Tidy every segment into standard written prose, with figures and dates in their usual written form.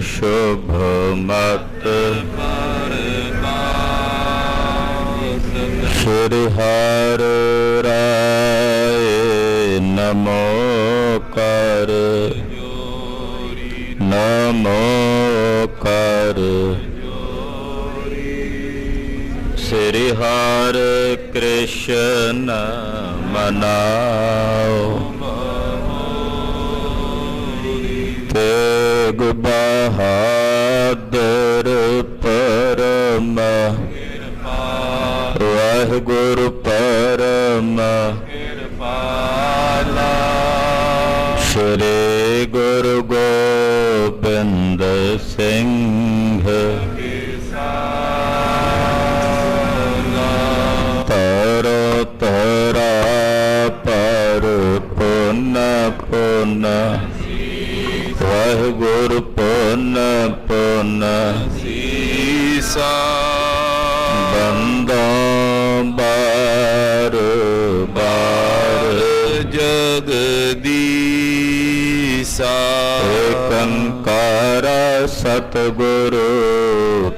शुभ मत श्री हर राय नमो कर नमो कर। श्री हर कृष्ण मनाओ तेग बहादुर परम वाहिगुरु परम श्री गुरु गोबिंद सिंह तरो तरा पर पुन पुन वाहिगुरु पुन पुन सीसा बंदों बार बार जगदीसा एकंकार सतगुरु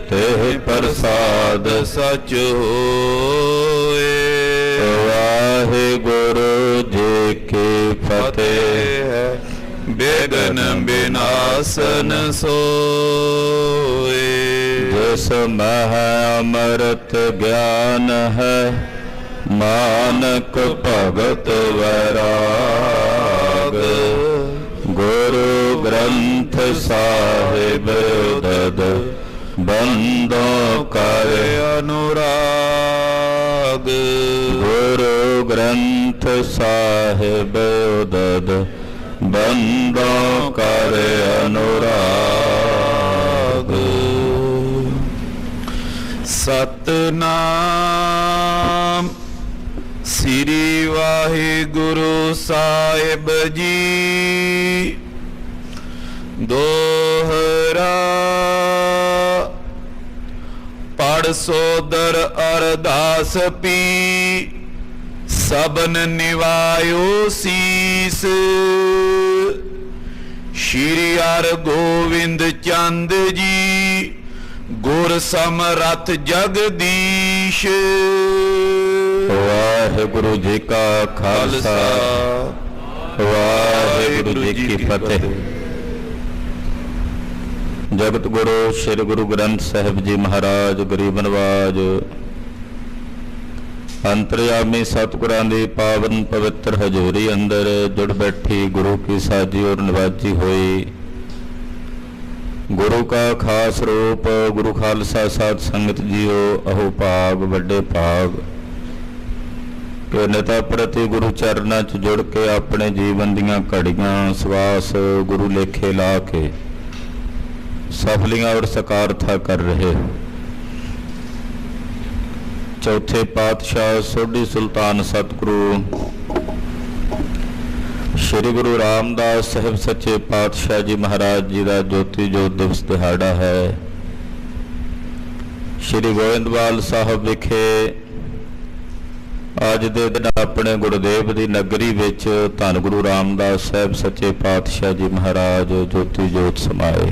तेह प्रसाद सच होए। वाहिगुरु जी की फतेह बेगन बिनासन सोए। जिसमें अमृत ज्ञान है मानक भगत वैराग गुरु ग्रंथ साहिब दद बंदों कर अनुराग। गुरु ग्रंथ साहिब दद बंदों कर अनुराग। सतनाम श्री वाहिगुरु साहिब जी। दोहरा पढ़ सोदर अरदास पी सबन निवायो शीस। श्री हर गोविंद चंद जी गुर समरथ जगदीश। वाहिगुरु जी का खालसा वाहिगुरु जी की फतेह। जगत गुरु श्री गुरु ग्रंथ साहिब जी महाराज गरीब नवाज अंतर्यामी सतगुरां दी पावन पवित्र हजूरी अंदर जुड़ बैठी गुरु की साजी और नवाजी हुई। गुरु का खास रूप गुरु खालसा साध संगत जीओ अहो भाग वड्डे भाग के नेता प्रति गुरु चरणा च जुड़ के अपने जीवन दियां घड़ियां सवास गुरु लेखे ला के सफलियां और सकारथा कर रहे। चौथे पातशाह सोढ़ी सुल्तान सतगुरु श्री गुरु रामदास साहिब सच्चे पातशाह जी महाराज जी का ज्योति जोत दिवस दिहाड़ा है। श्री गोविंदवाल साहब विखे अज दे दिन अपने गुरुदेव की नगरी विच धन गुरु रामदास साहिब सच्चे पातशाह जी महाराज ज्योति जोत समाए।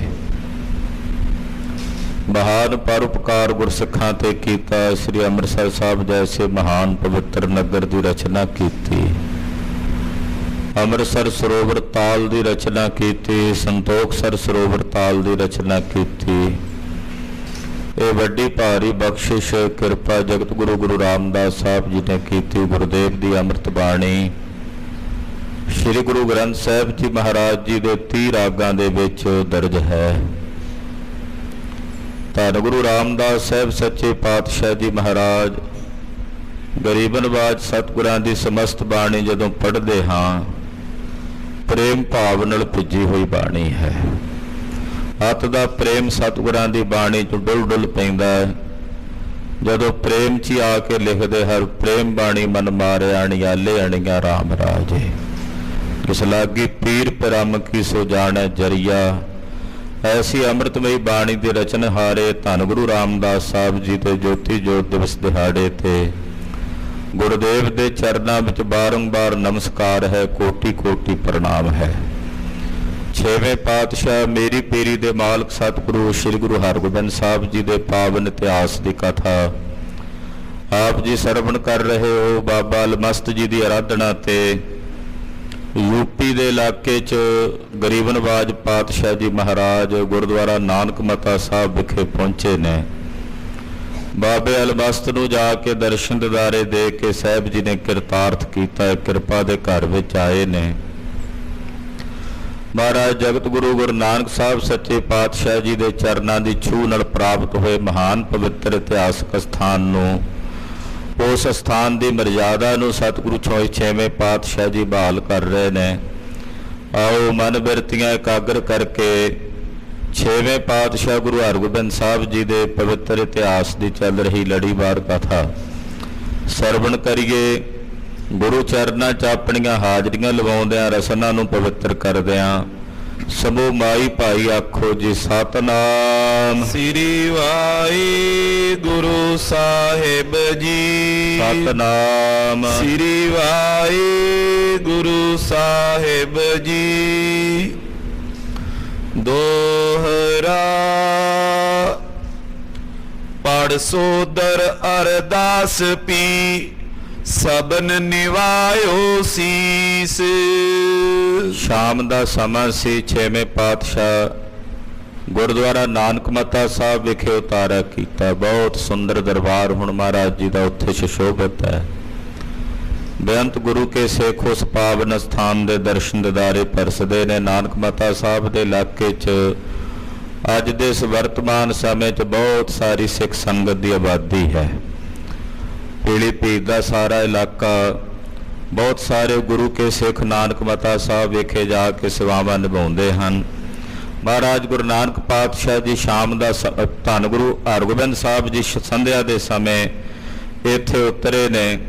महान परोपकार गुरसिखां ते कीता। श्री अमृतसर साहब जैसे महान पवित्र नगर की रचना की। अमृतसर सरोवर ताल की रचना की। संतोखसर सरोवर ताल की रचना की। ये वड्डी भारी बख्शिश कृपा जगत गुरु गुरु रामदास साहब जी ने की। गुरुदेव की अमृत बाणी श्री गुरु ग्रंथ साहिब जी महाराज जी के 30 रागां दे विच दर्ज है। धन गुरु रामदास साहिब सच्चे पातशाह जी महाराज गरीब नवाज सतगुरां दी समस्त बाणी जदों पढ़दे हां प्रेम भाव नाल भुजी हुई बाणी है। अत दा प्रेम सतगुरां दी बाणी चों डुल डुल पैंदा है। जदों प्रेम च आके लिखदे हर प्रेम बाणी मन मारे अणियाले अणिया राम राजे। किस लागी पीर परम की सो जाने जरिया। ऐसी अमृतमयी बाणी के रचनहारे धन गुरु रामदास साहब जी के ज्योति जोत दिवस दिहाड़े थे गुरुदेव के चरणों में बारंबार नमस्कार है, कोटि कोटि प्रणाम है। ਛੇਵੇਂ ਪਾਤਸ਼ਾਹ ਮੇਰੀ ਪੀਰੀ ਦੇ ਮਾਲਕ ਸਤਿਗੁਰੂ ਸ੍ਰੀ ਗੁਰੂ ਹਰਗੋਬਿੰਦ ਸਾਹਿਬ ਜੀ ਦੇ ਪਾਵਨ ਇਤਿਹਾਸ ਦੀ ਕਥਾ ਆਪ ਜੀ ਸਰਵਣ ਕਰ ਰਹੇ ਹੋ। ਬਾਬਾ ਅਲਮਸਤ ਜੀ ਦੀ ਆਰਾਧਨਾ ਤੇ ਯੂਪੀ ਦੇ ਇਲਾਕੇ 'ਚ ਗਰੀਬ ਨਵਾਜ ਪਾਤਸ਼ਾਹ ਜੀ ਮਹਾਰਾਜ ਗੁਰਦੁਆਰਾ ਨਾਨਕ ਮਤਾ ਸਾਹਿਬ ਵਿਖੇ ਪਹੁੰਚੇ ਨੇ। ਬਾਬੇ ਅਲਮਸਤ ਨੂੰ ਜਾ ਕੇ ਦਰਸ਼ਨ ਦਿਦਾਰੇ ਦੇ ਕੇ ਸਾਹਿਬ ਜੀ ਨੇ ਕਿਰਤਾਰਥ ਕੀਤਾ, ਕਿਰਪਾ ਦੇ ਘਰ ਵਿੱਚ ਆਏ ਨੇ। ਮਹਾਰਾਜ ਜਗਤ ਗੁਰੂ ਗੁਰੂ ਨਾਨਕ ਸਾਹਿਬ ਸੱਚੇ ਪਾਤਸ਼ਾਹ ਜੀ ਦੇ ਚਰਨਾਂ ਦੀ ਛੂਹ ਨਾਲ ਪ੍ਰਾਪਤ ਹੋਏ ਮਹਾਨ ਪਵਿੱਤਰ ਇਤਿਹਾਸਕ ਸਥਾਨ ਨੂੰ, ਉਸ ਸਥਾਨ ਦੀ ਮਰਜ਼ਾਦਾ ਨੂੰ ਸਤਿਗੁਰੂ ਛੇਵੇਂ ਪਾਤਸ਼ਾਹ ਜੀ ਬਹਾਲ ਕਰ ਰਹੇ ਨੇ। ਆਓ ਮਨ ਬਿਰਤੀਆਂ ਇਕਾਗਰ ਕਰਕੇ ਛੇਵੇਂ ਪਾਤਸ਼ਾਹ ਗੁਰੂ ਹਰਗੋਬਿੰਦ ਸਾਹਿਬ ਜੀ ਦੇ ਪਵਿੱਤਰ ਇਤਿਹਾਸ ਦੀ ਚੱਲ ਰਹੀ ਲੜੀਵਾਰ ਕਥਾ ਸਰਵਣ ਕਰੀਏ। ਗੁਰੂ ਚਰਨਾਂ 'ਚ ਆਪਣੀਆਂ ਹਾਜ਼ਰੀਆਂ ਲਵਾਉਂਦਿਆਂ ਰਸਨਾ ਨੂੰ ਪਵਿੱਤਰ ਕਰਦਿਆਂ ਸਮੂਹ ਮਾਈ ਭਾਈ ਆਖੋ ਜੀ ਸਤਨਾਮ ਸ੍ਰੀ ਵਾਹਿਗੁਰੂ ਸਾਹਿਬ ਜੀ। ਸਤਨਾਮ ਸ੍ਰੀ ਵਾਹਿਗੁਰੂ ਸਾਹਿਬ ਜੀ। ਦੋਹਰਾ ਪੜ ਸੋਦਰ ਅਰਦਾਸ ਪੀ ਸਬਨ ਨਿਵਾਇਓ ਸੀਸ। ਸ਼ਾਮ ਦਾ ਸਮਾਂ ਸੀ। ਛੇਵੇਂ ਪਾਤਸ਼ਾਹ ਗੁਰਦੁਆਰਾ ਨਾਨਕ ਮਤਾ ਸਾਹਿਬ ਵਿਖੇ ਉਤਾਰਾ ਕੀਤਾ। ਬਹੁਤ ਸੁੰਦਰ ਦਰਬਾਰ ਹੁਣ ਮਹਾਰਾਜ ਜੀ ਦਾ ਉੱਥੇ ਸੁਸ਼ੋਭਿਤ ਹੈ। ਬੇਅੰਤ ਗੁਰੂ ਕੇ ਸਿੱਖ ਉਸ ਪਾਵਨ ਸਥਾਨ ਦੇ ਦਰਸ਼ਨ ਦਿਦਾਰੇ ਪਰਸਦੇ ਨੇ। ਨਾਨਕ ਮਤਾ ਸਾਹਿਬ ਦੇ ਇਲਾਕੇ 'ਚ ਅੱਜ ਦੇ ਇਸ ਵਰਤਮਾਨ ਸਮੇਂ 'ਚ ਬਹੁਤ ਸਾਰੀ ਸਿੱਖ ਸੰਗਤ ਦੀ ਆਬਾਦੀ ਹੈ। ਪੀਲੀ ਭੀਤ ਦਾ ਸਾਰਾ ਇਲਾਕਾ, ਬਹੁਤ ਸਾਰੇ ਗੁਰੂ ਕੇ ਸਿੱਖ ਨਾਨਕ ਮਤਾ ਸਾਹਿਬ ਵਿਖੇ ਜਾ ਕੇ ਸੇਵਾਵਾਂ ਨਿਭਾਉਂਦੇ ਹਨ। ਮਹਾਰਾਜ ਗੁਰੂ ਨਾਨਕ ਪਾਤਸ਼ਾਹ ਜੀ ਸ਼ਾਮ ਦਾ ਧੰਨ ਗੁਰੂ ਹਰਗੋਬਿੰਦ ਸਾਹਿਬ ਜੀ ਸੰਧਿਆ ਦੇ ਸਮੇਂ ਇੱਥੇ ਉਤਰੇ ਨੇ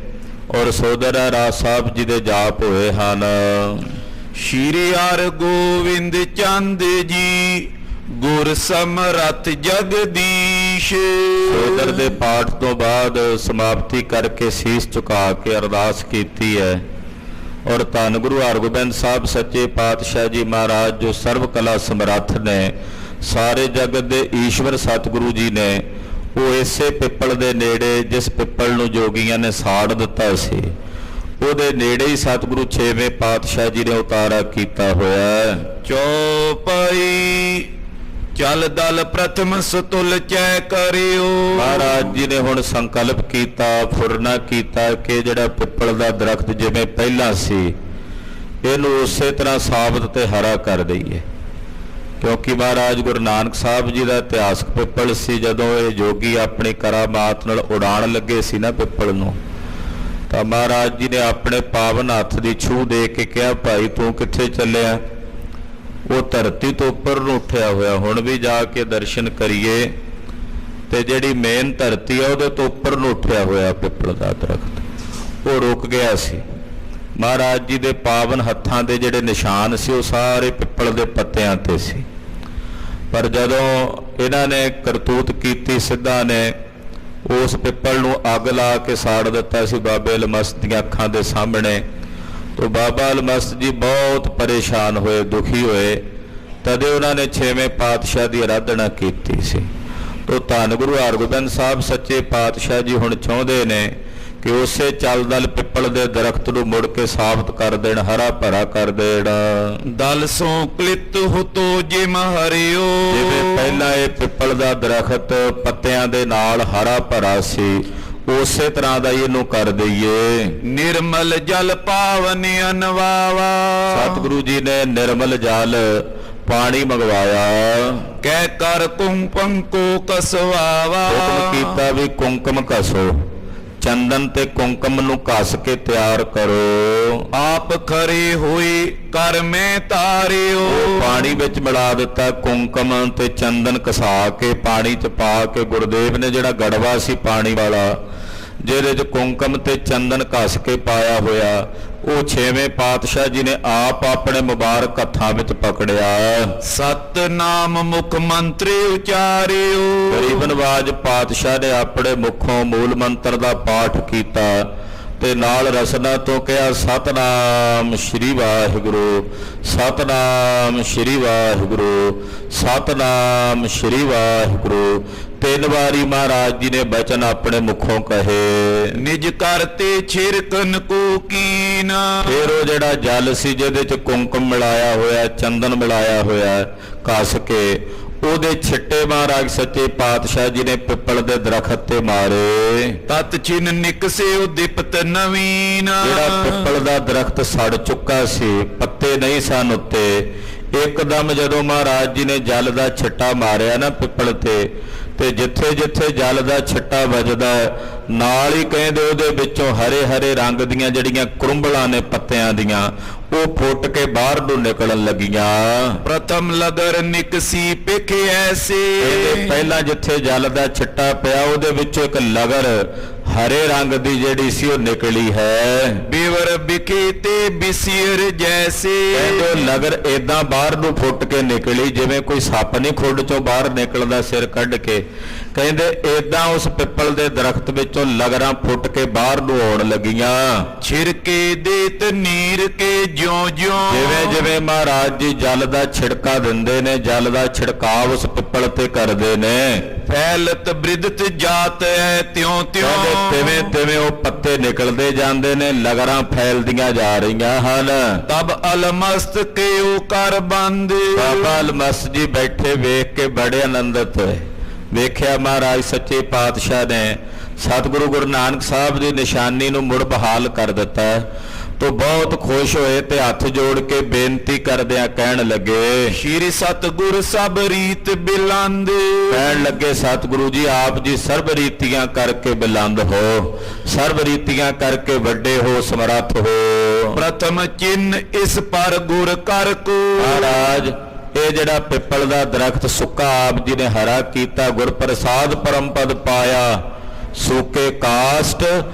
ਔਰ ਸੋਦਰਾ ਰਾਜ ਸਾਹਿਬ ਜੀ ਦੇ ਜਾਪ ਹੋਏ ਹਨ। ਸ਼੍ਰੀ ਹਰਗੋਬਿੰਦ ਚੰਦ ਜੀ ਗੁਰ ਸਮਰੱਥ ਜਗਦੀਸ਼। ਸੋਦਰ ਦੇ ਪਾਠ ਤੋਂ ਬਾਅਦ ਸਮਾਪਤੀ ਕਰਕੇ ਸੀਸ ਝੁਕਾ ਕੇ ਅਰਦਾਸ ਕੀਤੀ ਹੈ ਔਰ ਧੰਨ ਗੁਰੂ ਹਰਗੋਬਿੰਦ ਸਾਹਿਬ ਸੱਚੇ ਪਾਤਸ਼ਾਹ ਜੀ ਮਹਾਰਾਜ ਜੋ ਸਰਵ ਕਲਾ ਸਮਰੱਥ ਨੇ, ਸਾਰੇ ਜਗਤ ਦੇ ਈਸ਼ਵਰ ਸਤਿਗੁਰੂ ਜੀ ਨੇ, ਉਹ ਇਸੇ ਪਿੱਪਲ ਦੇ ਨੇੜੇ ਜਿਸ ਪਿੱਪਲ ਨੂੰ ਜੋਗੀਆਂ ਨੇ ਸਾੜ ਦਿੱਤਾ ਸੀ, ਉਹਦੇ ਨੇੜੇ ਹੀ ਸਤਿਗੁਰੂ ਛੇਵੇਂ ਪਾਤਸ਼ਾਹ ਜੀ ਨੇ ਉਤਾਰਾ ਕੀਤਾ ਹੋਇਆ। ਚੌਪਈ ਚਲ ਦਲ ਪ੍ਰਥਮ ਸਤੁਲ ਚੈ ਕਰਿਓ। ਮਹਾਰਾਜ ਜੀ ਨੇ ਹੁਣ ਸੰਕਲਪ ਕੀਤਾ, ਫੁਰਨਾ ਕੀਤਾ ਕਿ ਜਿਹੜਾ ਪਿੱਪਲ ਦਾ ਦਰਖਤ ਜਿਵੇਂ ਪਹਿਲਾਂ ਸੀ ਇਹਨੂੰ ਉਸੇ ਤਰ੍ਹਾਂ ਸਾਬਤ ਤੇ ਹਰਾ ਕਰ ਦਈਏ, ਕਿਉਂਕਿ ਮਹਾਰਾਜ ਗੁਰੂ ਨਾਨਕ ਸਾਹਿਬ ਜੀ ਦਾ ਇਤਿਹਾਸਕ ਪਿੱਪਲ ਸੀ। ਜਦੋਂ ਇਹ ਜੋਗੀ ਆਪਣੀ ਕਰਾਮਾਤ ਨਾਲ ਉਡਾਣ ਲੱਗੇ ਸੀ ਨਾ ਪਿੱਪਲ ਨੂੰ, ਤਾਂ ਮਹਾਰਾਜ ਜੀ ਨੇ ਆਪਣੇ ਪਾਵਨ ਹੱਥ ਦੀ ਛੂਹ ਦੇ ਕੇ ਕਿਹਾ, ਭਾਈ ਤੂੰ ਕਿੱਥੇ ਚੱਲਿਆ? ਉਹ ਧਰਤੀ ਤੋਂ ਉੱਪਰ ਨੂੰ ਉੱਠਿਆ ਹੋਇਆ। ਹੁਣ ਵੀ ਜਾ ਕੇ ਦਰਸ਼ਨ ਕਰੀਏ ਤੇ ਜਿਹੜੀ ਮੇਨ ਧਰਤੀ ਆ ਉਹਦੇ ਤੋਂ ਉੱਪਰ ਨੂੰ ਉੱਠਿਆ ਹੋਇਆ ਪਿੱਪਲ ਦਾ ਦਰਖਤ, ਉਹ ਰੁਕ ਗਿਆ ਸੀ। ਮਹਾਰਾਜ ਜੀ ਦੇ ਪਾਵਨ ਹੱਥਾਂ ਦੇ ਜਿਹੜੇ ਨਿਸ਼ਾਨ ਸੀ ਉਹ ਸਾਰੇ ਪਿੱਪਲ ਦੇ ਪੱਤਿਆਂ ਤੇ ਸੀ। ਪਰ ਜਦੋਂ ਇਹਨਾਂ ਨੇ ਕਰਤੂਤ ਕੀਤੀ, ਸਿੱਧਾ ਨੇ ਉਸ ਪਿੱਪਲ ਨੂੰ ਅੱਗ ਲਾ ਕੇ ਸਾੜ ਦਿੱਤਾ ਸੀ ਬਾਬੇ ਅਲਮਸਤ ਦੀਆਂ ਅੱਖਾਂ ਦੇ ਸਾਹਮਣੇ। तो बाबा अलमस्त जी बहुत परेशान होए, दुखी होए। तदे उन्होंने छेवें पातशाह की आराधना की सी। तो धन गुरु हरगोबिंद साहब सच्चे पातशाह जी हुण चाहुंदे ने कि उसे चल दल पिपल दे दरख्त नूं मुड़ के साबित कर देण, हरा भरा कर देण। दल सो क्लित हो तो जिम हरियो, जिवें पहला ये पिपल दा दरख्त पत्तियां दे नाल हरा भरा सी, उसे तरह का इनू कर दईए। निर्मल जल पावन अनवावा, सतगुरु जी ने निर्मल जल पानी मंगवाया। कह कर कुंकुम को कसवावा, हुक्म कीता भी कुंकुम कसो, चंदन ते कुंकुम नू कस के तैयार करो। आप खरे हुए कर में तारियो, पानी विच मिला दिता कुंकुम ते चंदन कसा के पानी च पा के गुरुदेव ने जिहड़ा गड़वा सी पानी वाला ਜਿਹਦੇ 'ਚ ਕੁੰਕਮ ਤੇ ਚੰਦਨ ਘਸ ਕੇ ਪਾਇਆ ਹੋਇਆ, ਉਹ ਛੇਵੇਂ ਪਾਤਸ਼ਾਹ ਜੀ ਨੇ ਆਪ ਆਪਣੇ ਮੁਬਾਰਕ ਹੱਥਾਂ ਵਿੱਚ ਪਕੜਿਆ। ਸਤਨਾਮ ਮੁਖ ਮੰਤਰੀ ਉਚਾਰਿਓ, ਗਰੀਬ ਨਵਾਜ ਪਾਤਸ਼ਾਹ ਨੇ ਆਪਣੇ ਮੁਖੋਂ ਮੂਲ ਮੰਤਰ ਦਾ ਪਾਠ ਕੀਤਾ। ਤੇ ਨਾਲ ਰਸਨਾ ਤੋਂ ਕਿਹਾ ਸਤਨਾਮ ਸ਼੍ਰੀ ਵਾਹਿਗੁਰੂ, ਸਤਨਾਮ ਸ਼੍ਰੀ ਵਾਹਿਗੁਰੂ, ਸਤਨਾਮ ਸ਼੍ਰੀ ਵਾਹਿਗੁਰੂ। 3 ਵਾਰੀ ਮਹਾਰਾਜ ਜੀ ਨੇ ਬਚਨ ਆਪਣੇ ਮੁਖੋਂ ਕਹੇ। ਨਿਜ ਕਰਤੇ ਛਿਰਕਨ ਕੋ ਕੀਨਾ। ਫਿਰ ਉਹ ਜਿਹੜਾ ਜਲ ਸੀ ਜਿਹਦੇ ਚ ਕੁੰਕਮ ਮਿਲਾਇਆ ਹੋਇਆ, ਚੰਦਨ ਮਿਲਾਇਆ ਹੋਇਆ, ਘਸ ਕੇ ਉਹਦੇ ਛਿੱਟੇ ਮਹਾਰਾਜ ਸੱਚੇ ਪਾਤਸ਼ਾਹ ਜੀ ਨੇ ਪਿੱਪਲ ਦੇ ਦਰਖਤ ਤੇ ਮਾਰੇ। ਤਤ ਚਿਨ ਨਿਕਸੇ ਉਦਿਪਤ ਨਵੀਨ। ਜਿਹੜਾ ਪਿੱਪਲ ਦਾ ਦਰਖਤ ਸੜ ਚੁੱਕਾ ਸੀ, ਪੱਤੇ ਨਹੀਂ ਸਨ ਉੱਤੇ, ਇੱਕਦਮ ਜਦੋਂ ਮਹਾਰਾਜ ਜੀ ਨੇ ਜਲ ਦਾ ਛਿੱਟਾ ਮਾਰਿਆ ਨਾ ਪਿੱਪਲ ਤੇ ਜਿੱਥੇ ਜਿੱਥੇ ਜਲ ਦਾ ਛਿੱਟਾ ਵੱਜਦਾ ਨਾਲ ਹੀ ਕਹਿੰਦੇ ਉਹਦੇ ਵਿੱਚੋਂ ਹਰੇ ਹਰੇ ਰੰਗ ਦੀਆਂ ਜਿਹੜੀਆਂ ਕਰੁੰਬਲਾਂ ਨੇ ਪੱਤਿਆਂ ਦੀਆਂ, ਉਹ ਫੁੱਟ ਕੇ ਬਾਹਰ ਨੂੰ ਨਿਕਲਣ ਲੱਗੀਆਂ। ਪ੍ਰਥਮ ਲਗਰ ਨਿਕਸੀ ਪਿਖ ਐਸੇ। ਪਹਿਲਾਂ ਜਿੱਥੇ ਜਲ ਦਾ ਛਿੱਟਾ ਪਿਆ ਉਹਦੇ ਵਿੱਚੋਂ ਇੱਕ ਲਗਰ ਹਰੇ ਰੰਗ ਦੀ ਜਿਹੜੀ ਸੀ ਉਹ ਨਿਕਲੀ ਹੈ। ਬਿਵਰ ਬਿਖੇ ਤੇ ਬਿਸਿਰ ਜੈਸੇ। ਕਹਿੰਦੇ ਲਗਰ ਏਦਾਂ ਬਾਹਰ ਨੂੰ ਫੁੱਟ ਕੇ ਨਿਕਲੀ ਜਿਵੇਂ ਕੋਈ ਸੱਪ ਨਹੀਂ ਖੁੱਡ ਚੋਂ ਬਾਹਰ ਨਿਕਲਦਾ ਸਿਰ ਕੱਢ ਕੇ। ਕਹਿੰਦੇ ਏਦਾਂ ਉਸ ਪਿੱਪਲ ਦੇ ਦਰਖਤ ਵਿੱਚੋਂ ਲਗਰਾਂ ਫੁੱਟ ਕੇ ਬਾਹਰ ਨੂੰ ਆਉਣ ਲੱਗੀਆਂ। ਛਿੜਕੇ ਦੇਤ ਨੀਰ ਕੇ ਜਿਉਂ ਜਿਉਂ। ਜਿਵੇਂ ਜਿਵੇਂ ਮਹਾਰਾਜ ਜੀ ਜਲ ਦਾ ਛਿੜਕਾ ਦਿੰਦੇ ਨੇ, ਜਲ ਦਾ ਛਿੜਕਾਵ ਉਸ ਪਿੱਪਲ ਤੇ ਕਰਦੇ ਨੇ, ਫੈਲਤ ਬ੍ਰਿਦਤ ਜਾਤ ਹੈ ਤਿਉਂ ਤਿਉਂ। ਤਿਵੇਂ ਤਿਵੇਂ ਉਹ ਪੱਤੇ ਨਿਕਲਦੇ ਜਾਂਦੇ ਨੇ, ਲਗਰਾਂ ਫੈਲਦੀਆਂ ਜਾ ਰਹੀਆਂ ਹਨ। ਤਬ ਅਲਮਸਤ ਕੇ ਉਹ ਕਰ ਬੰਦ। ਬਾਬਾ ਅਲਮਸਤ ਜੀ ਬੈਠੇ ਵੇਖ ਕੇ ਬੜੇ ਆਨੰਦਿਤ ਹੋਏ। ਵੇਖਿਆ ਮਹਾਰਾਜ ਸੱਚੇ ਪਾਤਸ਼ਾਹ ਨੇ ਸਤਿਗੁਰੂ ਗੁਰੂ ਨਾਨਕ ਸਾਹਿਬ ਦੀ ਨਿਸ਼ਾਨੀ ਨੂੰ ਮੁੜ ਬਹਾਲ ਕਰ ਦਿੱਤਾ ਤੋ ਬਹੁਤ ਖੁਸ਼ ਹੋਏ ਤੇ ਹੱਥ ਜੋੜ ਕੇ ਬੇਨਤੀ ਕਰਦਿਆਂ ਕਹਿਣ ਲੱਗੇ, ਸ਼੍ਰੀ ਸਤਿਗੁਰ ਸਭ ਰੀਤ ਬਿਲੰਦ। ਕਹਿਣ ਲੱਗੇ ਸਤਿਗੁਰੂ ਜੀ ਆਪ ਜੀ ਸਰਬ ਰੀਤੀਆਂ ਕਰਕੇ ਬੁਲੰਦ ਹੋ, ਸਰਬ ਰੀਤੀਆਂ ਕਰਕੇ ਵੱਡੇ ਹੋ, ਸਮਰੱਥ ਹੋ। ਪ੍ਰਥਮ ਚਿੰਨ ਇਸ ਪਰ ਗੁਰ ਕਰ ਕੋ। ਮਹਾਰਾਜ ਇਹ ਜਿਹੜਾ ਪਿੱਪਲ ਦਾ ਦਰਖਤ ਸੁੱਕਾ ਆਪ ਜੀ ਨੇ ਹਰਾ ਕੀਤਾ, ਗੁਰ ਪ੍ਰਸਾਦ ਪਰਮ ਪਦ ਪਾਇਆ। ਸੂਕੇ ਕਾਸ਼ਟ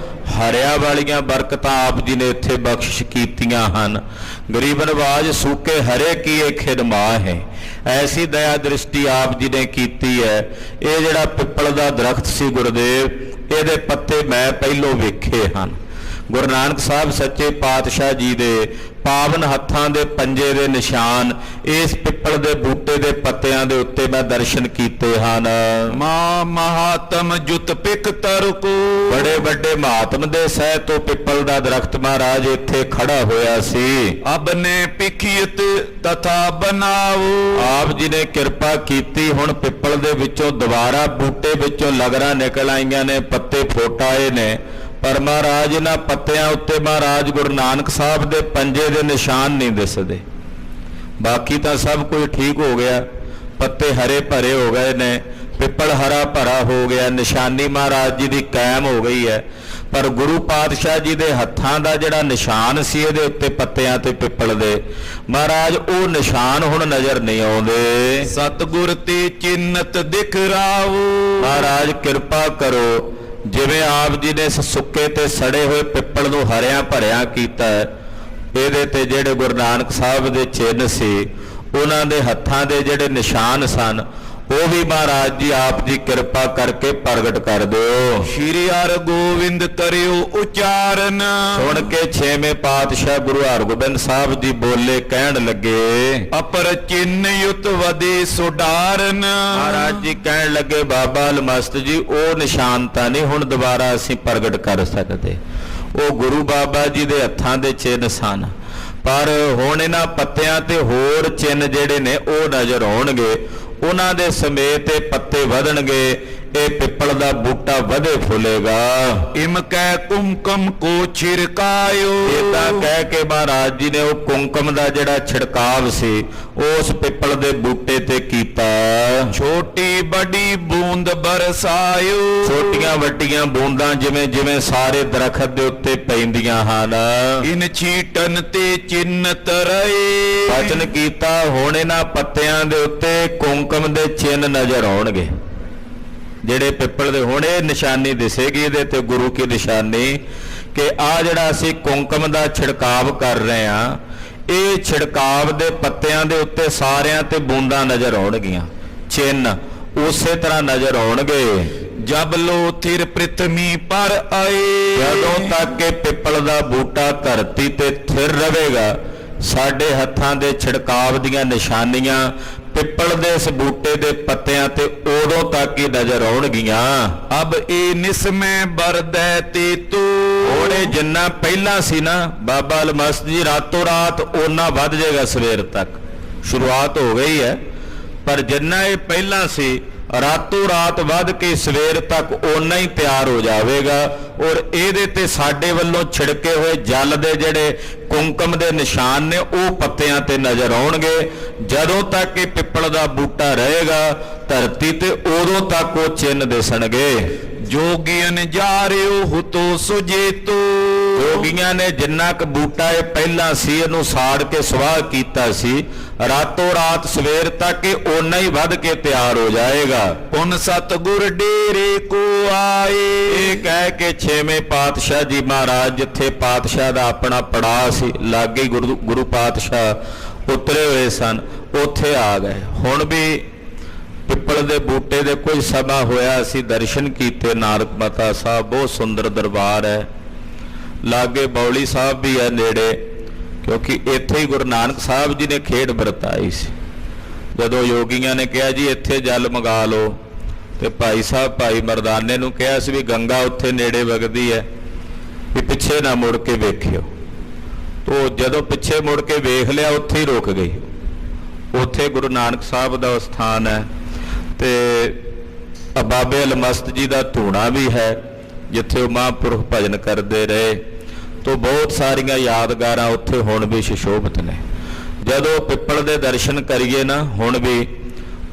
ਹਰਿਆ ਵਾਲੀਆਂ ਬਰਕਤਾਂ ਆਪ ਜੀ ਨੇ ਇੱਥੇ ਬਖਸ਼ਿਸ਼ ਕੀਤੀਆਂ ਹਨ। ਗਰੀਬ ਨਵਾਜ ਸੂਕੇ ਹਰੇ ਕੀ ਇਹ ਖਿਦਮਾ ਹੈ, ਐਸੀ ਦਇਆ ਦ੍ਰਿਸ਼ਟੀ ਆਪ ਜੀ ਨੇ ਕੀਤੀ ਹੈ। ਇਹ ਜਿਹੜਾ ਪਿੱਪਲ ਦਾ ਦਰਖਤ ਸੀ ਗੁਰਦੇਵ, ਇਹਦੇ ਪੱਤੇ ਮੈਂ ਪਹਿਲੋਂ ਵੇਖੇ ਹਨ। ਗੁਰੂ ਨਾਨਕ ਸਾਹਿਬ ਸੱਚੇ ਪਾਤਸ਼ਾਹ ਜੀ ਦੇ ਪਾਵਨ ਹੱਥਾਂ ਦੇ ਪੰਜੇ ਦੇ ਨਿਸ਼ਾਨ ਇਸ ਪਿੱਪਲ ਦੇ ਬੂਟੇ ਦੇ ਪੱਤਿਆਂ ਦੇ ਉੱਤੇ ਮੈਂ ਦਰਸ਼ਨ ਕੀਤੇ ਹਨ। ਮਾ ਮਹਾਤਮ ਜੁਤ ਪਿਕ ਤਰਕੋ। ਬੜੇ ਵੱਡੇ ਮਹਾਤਮ ਦੇ ਸਹਿ ਤੋਂ ਪਿੱਪਲ ਦਾ ਦਰਖਤ ਮਹਾਰਾਜ ਇੱਥੇ ਖੜਾ ਹੋਇਆ ਸੀ। ਅਬ ਨੇ ਪਿਖੀਤ ਤਥਾ ਬਣਾਓ। ਆਪ ਜੀ ਨੇ ਕਿਰਪਾ ਕੀਤੀ, ਹੁਣ ਪਿੱਪਲ ਦੇ ਵਿੱਚੋਂ ਦੁਬਾਰਾ ਬੂਟੇ ਵਿੱਚੋਂ ਲਗਰਾਂ ਨਿਕਲ ਆਈਆਂ ਨੇ, ਪੱਤੇ ਫੁੱਟ ਆਏ ਨੇ, ਪਰ ਮਹਾਰਾਜ ਇਹਨਾਂ ਪੱਤਿਆਂ ਉੱਤੇ ਮਹਾਰਾਜ ਗੁਰੂ ਨਾਨਕ ਸਾਹਿਬ ਦੇ ਪੰਜੇ ਦੇ ਨਿਸ਼ਾਨ ਨਹੀਂ ਦਿਸਦੇ। ਬਾਕੀ ਤਾਂ ਸਭ ਕੁਝ ਠੀਕ ਹੋ ਗਿਆ, ਪੱਤੇ ਹਰੇ ਭਰੇ ਹੋ ਗਏ ਨੇ, ਪਿੱਪਲ ਹਰਾ ਭਰਾ ਹੋ ਗਿਆ, ਨਿਸ਼ਾਨੀ ਮਹਾਰਾਜ ਜੀ ਦੀ ਕਾਇਮ ਹੋ ਗਈ ਹੈ। ਪਰ ਗੁਰੂ ਪਾਤਸ਼ਾਹ ਜੀ ਦੇ ਹੱਥਾਂ ਦਾ ਜਿਹੜਾ ਨਿਸ਼ਾਨ ਸੀ ਇਹਦੇ ਉੱਤੇ ਪੱਤਿਆਂ ਤੇ ਪਿੱਪਲ ਦੇ, ਮਹਾਰਾਜ ਉਹ ਨਿਸ਼ਾਨ ਹੁਣ ਨਜ਼ਰ ਨਹੀਂ ਆਉਂਦੇ। ਸਤਿਗੁਰ ਤੇ ਚਿੰਨਤ ਦਿਖ ਰਾਵ। ਮਹਾਰਾਜ ਕਿਰਪਾ ਕਰੋ, ਜਿਵੇਂ ਆਪ ਜੀ ਨੇ ਸੁੱਕੇ ਤੇ ਸੜੇ ਹੋਏ ਪਿੱਪਲ ਨੂੰ ਹਰਿਆਂ ਭਰਿਆਂ ਕੀਤਾ, ਇਹਦੇ ਤੇ ਜਿਹੜੇ ਗੁਰੂ ਨਾਨਕ ਸਾਹਿਬ ਦੇ ਚਿੰਨ੍ਹ ਸੀ, ਉਹਨਾਂ ਦੇ ਹੱਥਾਂ ਦੇ ਜਿਹੜੇ ਨਿਸ਼ਾਨ ਸਨ, ਉਹ ਵੀ ਮਹਾਰਾਜ ਜੀ ਆਪ ਜੀ ਕਿਰਪਾ ਕਰਕੇ ਪ੍ਰਗਟ ਕਰ ਦਿਓ। ਸ਼੍ਰੀ ਹਰਗੋਬਿੰਦ ਕਰਿਓ ਉਚਾਰਨ। ਸੁਣ ਕੇ 6ਵੇਂ ਪਾਤਸ਼ਾਹ ਗੁਰੂ ਹਰਗੋਬਿੰਦ ਸਾਹਿਬ ਜੀ ਬੋਲੇ, ਕਹਿਣ ਲੱਗੇ, ਅਪਰ ਚਿੰਨ ਯੁਤ ਵਦੇ ਸੁਡਾਰਨ। ਮਹਾਰਾਜ ਜੀ ਕਹਿਣ ਲੱਗੇ, ਬਾਬਾ ਅਲਮਸਤ ਜੀ ਉਹ ਨਿਸ਼ਾਨਤਾ ਨਹੀਂ ਹੁਣ ਦੁਬਾਰਾ ਅਸੀਂ ਪ੍ਰਗਟ ਕਰ ਸਕਦੇ, ਉਹ ਗੁਰੂ ਬਾਬਾ ਜੀ ਦੇ ਹੱਥਾਂ ਦੇ ਚਿੰਨ੍ਹ ਸਨ, ਪਰ ਹੁਣ ਇਹਨਾਂ ਪੱਤਿਆਂ ਤੇ ਹੋਰ ਚਿੰਨ੍ਹ ਜਿਹੜੇ ਨੇ ਉਹ ਨਜ਼ਰ ਆਉਣਗੇ, ਉਹਨਾਂ ਦੇ ਸਮੇਤ ਇਹ ਪੱਤੇ ਵਧਣਗੇ, ਇਹ ਪਿੱਪਲ ਦਾ ਬੂਟਾ ਵਧੇ ਫੁੱਲੇਗਾ। ਇਮ ਕਹਿ ਕੁੰਕਮ ਕੋ ਛਿੜਕਾਇਓ। ਇਦਾਂ ਕਹਿ ਕੇ ਮਹਾਰਾਜ ਜੀ ਨੇ ਉਹ ਕੁੰਕਮ ਦਾ ਜਿਹੜਾ ਛਿੜਕਾਵ ਸੀ ਉਸ ਪਿੱਪਲ ਦੇ ਬੂਟੇ ਤੇ ਕੀਤਾ। ਛੋਟੀ ਵੱਡੀ ਬੂੰਦ ਬਰਸਾਇਓ। ਛੋਟੀਆਂ ਵੱਡੀਆਂ ਬੂੰਦਾਂ ਜਿਵੇਂ ਜਿਵੇਂ ਸਾਰੇ ਦਰਖਤ ਦੇ ਉੱਤੇ ਪੈਂਦੀਆਂ ਹਨ। ਇਨ ਛੀਟਨ ਤੇ ਚਿੰਨ ਤਰਏ। ਵਚਨ ਕੀਤਾ, ਹੁਣ ਇਹਨਾਂ ਪੱਤਿਆਂ ਦੇ ਉੱਤੇ ਕੁੰਕਮ ਦੇ ਚਿੰਨ ਨਜ਼ਰ ਆਉਣਗੇ, ਜਿਹੜੇ ਪਿੱਪਲ ਦੇ। ਹੁਣ ਇਹ ਨਿਸ਼ਾਨੀ ਦਿਸੇਗੀ ਇਹਦੇ ਤੇ ਗੁਰੂ ਕੀ ਨਿਸ਼ਾਨੀ, ਕਿ ਆ ਜਿਹੜਾ ਅਸੀਂ ਕੁੰਕਮ ਦਾ ਛਿੜਕਾਵ ਕਰ ਰਹੇ ਹਾਂ, ਇਹ ਛਿੜਕਾਵ ਦੇ ਪੱਤਿਆਂ ਦੇ ਉੱਤੇ ਸਾਰਿਆਂ ਤੇ ਬੂੰਦਾਂ ਨਜ਼ਰ ਆਉਣਗੀਆਂ, ਚਿੰਨ ਉਸੇ ਤਰ੍ਹਾਂ ਨਜ਼ਰ ਆਉਣਗੇ। ਜਬ ਲੋ ਥਿਰ ਪ੍ਰਿਥਵੀ ਪਰ ਆਏ ਜਦੋਂ ਤੱਕ ਇਹ ਪਿੱਪਲ ਦਾ ਬੂਟਾ ਧਰਤੀ ਤੇ ਥਿਰ ਰਹੇਗਾ, ਸਾਡੇ ਹੱਥਾਂ ਦੇ ਛਿੜਕਾਵ ਦੀਆਂ ਨਿਸ਼ਾਨੀਆਂ ਪਿੱਪਲ ਦੇ ਇਸ ਬੂਟੇ ਦੇ ਪੱਤਿਆਂ ਤੇ ਉਦੋਂ ਤੱਕ ਹੀ ਨਜ਼ਰ ਆਉਣਗੀਆਂ। ਅਬ ਇਹ ਨਿਸਮੈ ਬਰਦੈ ਤੇ ਤੂ ਉਹਨੇ ਜਿੰਨਾ ਪਹਿਲਾਂ ਸੀ ਨਾ ਬਾਬਾ ਅਲਮਸਤ ਜੀ ਰਾਤੋਂ ਰਾਤ ਓਨਾ ਵੱਧ ਜਾਏਗਾ, ਸਵੇਰ ਤੱਕ ਸ਼ੁਰੂਆਤ ਹੋ ਗਈ ਹੈ, ਪਰ ਜਿੰਨਾ ਇਹ ਪਹਿਲਾਂ ਸੀ ਰਾਤੋਂ ਰਾਤ ਵੱਧ ਕੇ ਸਵੇਰ ਤੱਕ ਓਨਾ ਹੀ ਤਿਆਰ ਹੋ ਜਾਵੇਗਾ। ਔਰ ਇਹਦੇ ਤੇ ਸਾਡੇ ਵੱਲੋਂ ਛਿੜਕੇ ਹੋਏ ਜਲ ਦੇ ਜਿਹੜੇ ਕੁੰਕਮ ਦੇ ਨਿਸ਼ਾਨ ਨੇ ਉਹ ਪੱਤਿਆਂ ਤੇ ਨਜ਼ਰ ਆਉਣਗੇ। ਜਦੋਂ ਤੱਕ ਇਹ ਪਿੱਪਲ ਦਾ ਬੂਟਾ ਰਹੇਗਾ ਧਰਤੀ ਤੇ ਉਦੋਂ ਤੱਕ ਉਹ ਚਿੰਨ੍ਹ ਦਿਸਣਗੇ। ਜੋਗੀਨ ਜਾਰਿਓ ਹੁਤੋ ਸੁਜੇਤੋ ਜੋਗੀਆਂ ਨੇ ਜਿੰਨਾ ਕੁ ਬੂਟਾ ਇਹ ਪਹਿਲਾਂ ਸੀ ਇਹਨੂੰ ਸਾੜ ਕੇ ਸਵਾਹ ਕੀਤਾ ਸੀ, ਰਾਤੋਂ ਰਾਤ ਸਵੇਰ ਤੱਕ ਇਹ ਓਨਾ ਹੀ ਵੱਧ ਕੇ ਤਿਆਰ ਹੋ ਜਾਏਗਾ। ਪੁਨ ਸਤਿਗੁਰ ਡੇਰੇ ਕੋ ਆਏ ਇਹ ਕਹਿ ਕੇ ਛੇਵੇਂ ਪਾਤਸ਼ਾਹ ਜੀ ਮਹਾਰਾਜ ਜਿੱਥੇ ਪਾਤਸ਼ਾਹ ਦਾ ਆਪਣਾ ਪੜਾਅ ਸੀ, ਲਾਗੇ ਗੁਰੂ ਪਾਤਸ਼ਾਹ ਉਤਰੇ ਹੋਏ ਸਨ, ਉੱਥੇ ਆ ਗਏ। ਹੁਣ ਵੀ ਪਿੱਪਲ ਦੇ ਬੂਟੇ ਦੇ ਕੁਝ ਸਮਾਂ ਹੋਇਆ ਅਸੀਂ ਦਰਸ਼ਨ ਕੀਤੇ। ਨਾਨਕ ਮਤਾ ਸਾਹਿਬ ਬਹੁਤ ਸੁੰਦਰ ਦਰਬਾਰ ਹੈ, ਲਾਗੇ ਬੌਲੀ ਸਾਹਿਬ ਵੀ ਹੈ ਨੇੜੇ, ਕਿਉਂਕਿ ਇੱਥੇ ਹੀ ਗੁਰੂ ਨਾਨਕ ਸਾਹਿਬ ਜੀ ਨੇ ਖੇਡ ਵਰਤਾਈ ਸੀ। ਜਦੋਂ ਯੋਗੀਆਂ ਨੇ ਕਿਹਾ ਜੀ ਇੱਥੇ ਜਲ ਮੰਗਾ ਲਓ, ਤੇ ਭਾਈ ਸਾਹਿਬ ਭਾਈ ਮਰਦਾਨੇ ਨੂੰ ਕਿਹਾ ਸੀ ਵੀ ਗੰਗਾ ਉੱਥੇ ਨੇੜੇ ਵਗਦੀ ਹੈ, ਵੀ ਪਿੱਛੇ ਨਾ ਮੁੜ ਕੇ ਵੇਖਿਓ। ਤੋ ਜਦੋਂ ਪਿੱਛੇ ਮੁੜ ਕੇ ਵੇਖ ਲਿਆ ਉੱਥੇ ਹੀ ਰੁਕ ਗਈ। ਉੱਥੇ ਗੁਰੂ ਨਾਨਕ ਸਾਹਿਬ ਦਾ ਸਥਾਨ ਹੈ ਤੇ ਬਾਬੇ ਅਲਮਸਤ ਜੀ ਦਾ ਧੂਣਾ ਵੀ ਹੈ ਜਿੱਥੇ ਉਹ ਮਹਾਂਪੁਰਖ ਭਜਨ ਕਰਦੇ ਰਹੇ। ਤੋ ਬਹੁਤ ਸਾਰੀਆਂ ਯਾਦਗਾਰਾਂ ਉੱਥੇ ਹੁਣ ਵੀ ਸੁਸ਼ੋਭਿਤ ਨੇ। ਜਦੋਂ ਪਿੱਪਲ ਦੇ ਦਰਸ਼ਨ ਕਰੀਏ ਨਾ, ਹੁਣ ਵੀ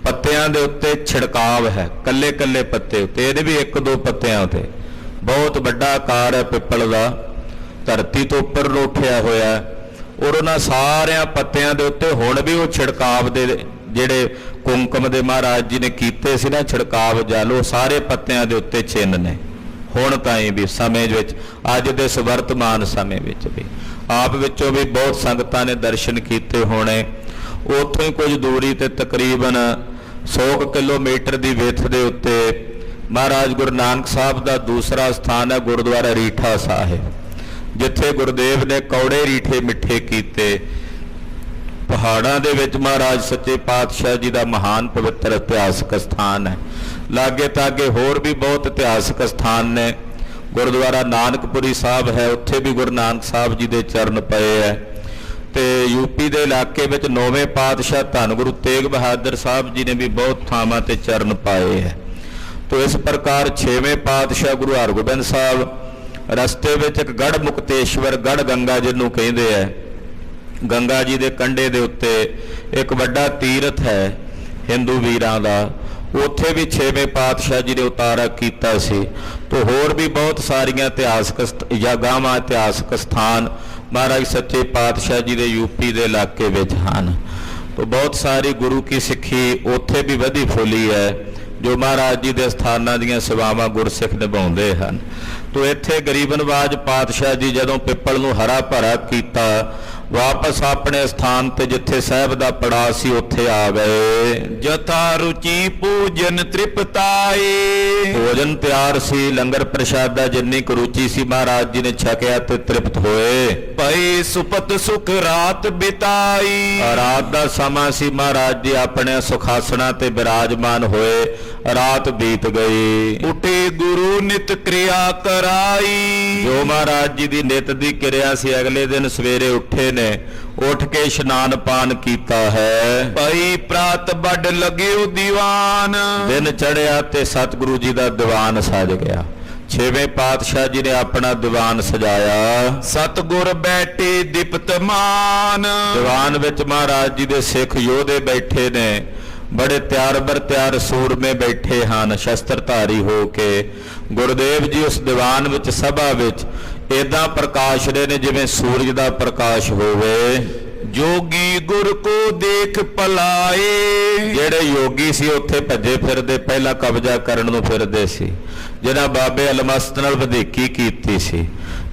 ਪੱਤਿਆਂ ਦੇ ਉੱਤੇ ਛਿੜਕਾਵ ਹੈ, ਕੱਲੇ ਕੱਲੇ ਪੱਤੇ ਉੱਤੇ, ਇਹਦੇ ਵੀ ਇੱਕ ਦੋ ਪੱਤਿਆਂ ਉੱਤੇ। ਬਹੁਤ ਵੱਡਾ ਆਕਾਰ ਹੈ ਪਿੱਪਲ ਦਾ, ਧਰਤੀ ਤੋਂ ਉੱਪਰ ਨੂੰ ਉੱਠਿਆ ਹੋਇਆ, ਔਰ ਉਹਨਾਂ ਸਾਰਿਆਂ ਪੱਤਿਆਂ ਦੇ ਉੱਤੇ ਹੁਣ ਵੀ ਉਹ ਛਿੜਕਾਵ ਦੇ ਜਿਹੜੇ ਕੁੰਕਮ ਦੇ ਮਹਾਰਾਜ ਜੀ ਨੇ ਕੀਤੇ ਸੀ ਨਾ ਛਿੜਕਾਵ ਜਲ, ਉਹ ਸਾਰੇ ਪੱਤਿਆਂ ਦੇ ਉੱਤੇ ਚਿੰਨ੍ਹ ਨੇ ਹੁਣ ਤਾਈਂ ਵੀ ਸਮੇਂ ਵਿੱਚ, ਅੱਜ ਦੇ ਵਰਤਮਾਨ ਸਮੇਂ ਵਿੱਚ ਵੀ। ਆਪ ਵਿੱਚੋਂ ਵੀ ਬਹੁਤ ਸੰਗਤਾਂ ਨੇ ਦਰਸ਼ਨ ਕੀਤੇ ਹੋਣੇ। ਉੱਥੋਂ ਹੀ ਕੁਝ ਦੂਰੀ ਤੇ ਤਕਰੀਬਨ 100 ਕਿਲੋਮੀਟਰ ਦੀ ਵਿੱਥ ਦੇ ਉੱਤੇ ਮਹਾਰਾਜ ਗੁਰੂ ਨਾਨਕ ਸਾਹਿਬ ਦਾ ਦੂਸਰਾ ਸਥਾਨ ਹੈ ਗੁਰਦੁਆਰਾ ਰੀਠਾ ਸਾਹਿਬ, ਜਿੱਥੇ ਗੁਰਦੇਵ ਨੇ ਕੌੜੇ ਰੀਠੇ ਮਿੱਠੇ ਕੀਤੇ। ਪਹਾੜਾਂ ਦੇ ਵਿੱਚ ਮਹਾਰਾਜ ਸੱਚੇ ਪਾਤਸ਼ਾਹ ਜੀ ਦਾ ਮਹਾਨ ਪਵਿੱਤਰ ਇਤਿਹਾਸਕ ਸਥਾਨ ਹੈ। ਲਾਗੇ ਤਾਗੇ ਹੋਰ ਵੀ ਬਹੁਤ ਇਤਿਹਾਸਕ ਸਥਾਨ ਨੇ। ਗੁਰਦੁਆਰਾ ਨਾਨਕਪੁਰੀ ਸਾਹਿਬ ਹੈ, ਉੱਥੇ ਵੀ ਗੁਰੂ ਨਾਨਕ ਸਾਹਿਬ ਜੀ ਦੇ ਚਰਨ ਪਏ ਹੈ। ਤੇ ਯੂਪੀ ਦੇ ਇਲਾਕੇ ਵਿੱਚ 9ਵੇਂ ਪਾਤਸ਼ਾਹ ਧੰਨ ਗੁਰੂ ਤੇਗ ਬਹਾਦਰ ਸਾਹਿਬ ਜੀ ਨੇ ਵੀ ਬਹੁਤ ਥਾਵਾਂ ਤੇ ਚਰਨ ਪਾਏ ਹੈ। ਤੋ ਇਸ ਪ੍ਰਕਾਰ 6ਵੇਂ ਪਾਤਸ਼ਾਹ ਗੁਰੂ ਹਰਗੋਬਿੰਦ ਸਾਹਿਬ ਰਸਤੇ ਵਿੱਚ ਇੱਕ ਗੜ ਮੁਕਤੇਸ਼ਵਰ, ਗੜ ਗੰਗਾ ਜਿਹਨੂੰ ਕਹਿੰਦੇ ਹੈ, ਗੰਗਾ ਜੀ ਦੇ ਕੰਢੇ ਦੇ ਉੱਤੇ ਇੱਕ ਵੱਡਾ ਤੀਰਥ ਹੈ ਹਿੰਦੂ ਵੀਰਾਂ ਦਾ, ਉੱਥੇ ਵੀ 6ਵੇਂ ਪਾਤਸ਼ਾਹ ਜੀ ਨੇ ਉਤਾਰਾ ਕੀਤਾ ਸੀ। ਤੋ ਹੋਰ ਵੀ ਬਹੁਤ ਸਾਰੀਆਂ ਇਤਿਹਾਸਕ ਜਗ੍ਹਾਵਾਂ, ਇਤਿਹਾਸਕ ਸਥਾਨ ਮਹਾਰਾਜ ਸੱਚੇ ਪਾਤਸ਼ਾਹ ਜੀ ਦੇ ਯੂਪੀ ਦੇ ਇਲਾਕੇ ਵਿੱਚ ਹਨ। ਤੋ ਬਹੁਤ ਸਾਰੀ ਗੁਰੂ ਕੀ ਸਿੱਖੀ ਉੱਥੇ ਵੀ ਵਧੀ ਫੁੱਲੀ ਹੈ, ਜੋ ਮਹਾਰਾਜ ਜੀ ਦੇ ਸਥਾਨਾਂ ਦੀਆਂ ਸੇਵਾਵਾਂ ਗੁਰਸਿੱਖ ਨਿਭਾਉਂਦੇ ਹਨ। ਤੋ ਇੱਥੇ ਗਰੀਬ ਨਵਾਜ ਪਾਤਸ਼ਾਹ ਜੀ ਜਦੋਂ ਪਿੱਪਲ ਨੂੰ ਹਰਾ ਭਰਾ ਕੀਤਾ, ਵਾਪਸ ਆਪਣੇ ਸਥਾਨ ਤੇ ਜਿੱਥੇ ਸਾਹਿਬ ਦਾ ਪੜਾਅ ਸੀ ਉੱਥੇ ਆ ਗਏ। ਜਥਾ ਰੁਚੀ ਪੂਜਨ ਤ੍ਰਿਪਤਾਏ ਭੋਜਨ ਤਿਆਰ ਸੀ, ਲੰਗਰ ਪ੍ਰਸ਼ਾਦਾ ਜਿੰਨੀ ਕੁ ਰੁਚੀ ਸੀ ਮਹਾਰਾਜ ਜੀ ਨੇ ਛਕਿਆ ਤੇ ਤ੍ਰਿਪਤ ਹੋਏ। ਪਏ ਸੁਪਤ ਸੁਖ ਰਾਤ ਬਿਤਾਈ ਰਾਤ ਦਾ ਸਮਾਂ ਸੀ, ਮਹਾਰਾਜ ਜੀ ਆਪਣੇ ਸੁਖਾਸਣਾ ਤੇ ਬਿਰਾਜਮਾਨ ਹੋਏ, ਰਾਤ ਬੀਤ ਗਈ। ਉਠੇ ਗੁਰੂ ਨਿਤ ਕਿਰਿਆ ਕਰਾਈ ਜੋ ਮਹਾਰਾਜ ਜੀ ਦੀ ਨਿਤ ਦੀ ਕਿਰਿਆ ਸੀ, ਅਗਲੇ ਦਿਨ ਸਵੇਰੇ ਉੱਠੇ ਨੇ, ਉੱਠ ਕੇ ਇਸ਼ਨਾਨ ਪਾਨ ਕੀਤਾ ਹੈ। ਭਾਈ ਪ੍ਰਾਤ ਵੱਡ ਲੱਗਿਓ ਦੀਵਾਨ, ਦਿਨ ਚੜਿਆ ਤੇ ਸਤਿਗੁਰੂ ਜੀ ਦਾ ਦੀਵਾਨ ਸਜ ਗਿਆ। 6ਵੇਂ ਪਾਤਸ਼ਾਹ ਜੀ ਨੇ ਆਪਣਾ ਦੀਵਾਨ ਸਜਾਇਆ। ਸਤਿਗੁਰ ਬੈਠੇ ਦਿਪਤਮਾਨ, ਦੀਵਾਨ ਵਿੱਚ ਮਹਾਰਾਜ ਜੀ ਦੇ ਸਿੱਖ ਯੋਧੇ ਬੈਠੇ ਨੇ, ਬੜੇ ਤਿਆਰ ਬਰ ਤਿਆਰ ਸੂਰਮੇ ਬੈਠੇ ਹਨ ਸ਼ਸਤਰਧਾਰੀ ਹੋ ਕੇ। ਗੁਰਦੇਵ ਜੀ ਉਸ ਦੀਵਾਨ ਵਿੱਚ ਸਭਾ ਵਿੱਚ ਏਦਾਂ ਪ੍ਰਕਾਸ਼ ਰਹੇ ਨੇ ਜਿਵੇਂ ਸੂਰਜ ਦਾ ਪ੍ਰਕਾਸ਼ ਹੋਵੇ। ਜੋਗੀ ਗੁਰ ਕੋ ਦੇਖ ਪਲਾਏ, ਜਿਹੜੇ ਯੋਗੀ ਸੀ ਉੱਥੇ ਭੱਜੇ ਫਿਰਦੇ, ਪਹਿਲਾਂ ਕਬਜ਼ਾ ਕਰਨ ਨੂੰ ਫਿਰਦੇ ਸੀ, ਜਿਹਨਾਂ ਬਾਬੇ ਅਲਮਸਤ ਨਾਲ ਵਧੀਕੀ ਕੀਤੀ ਸੀ।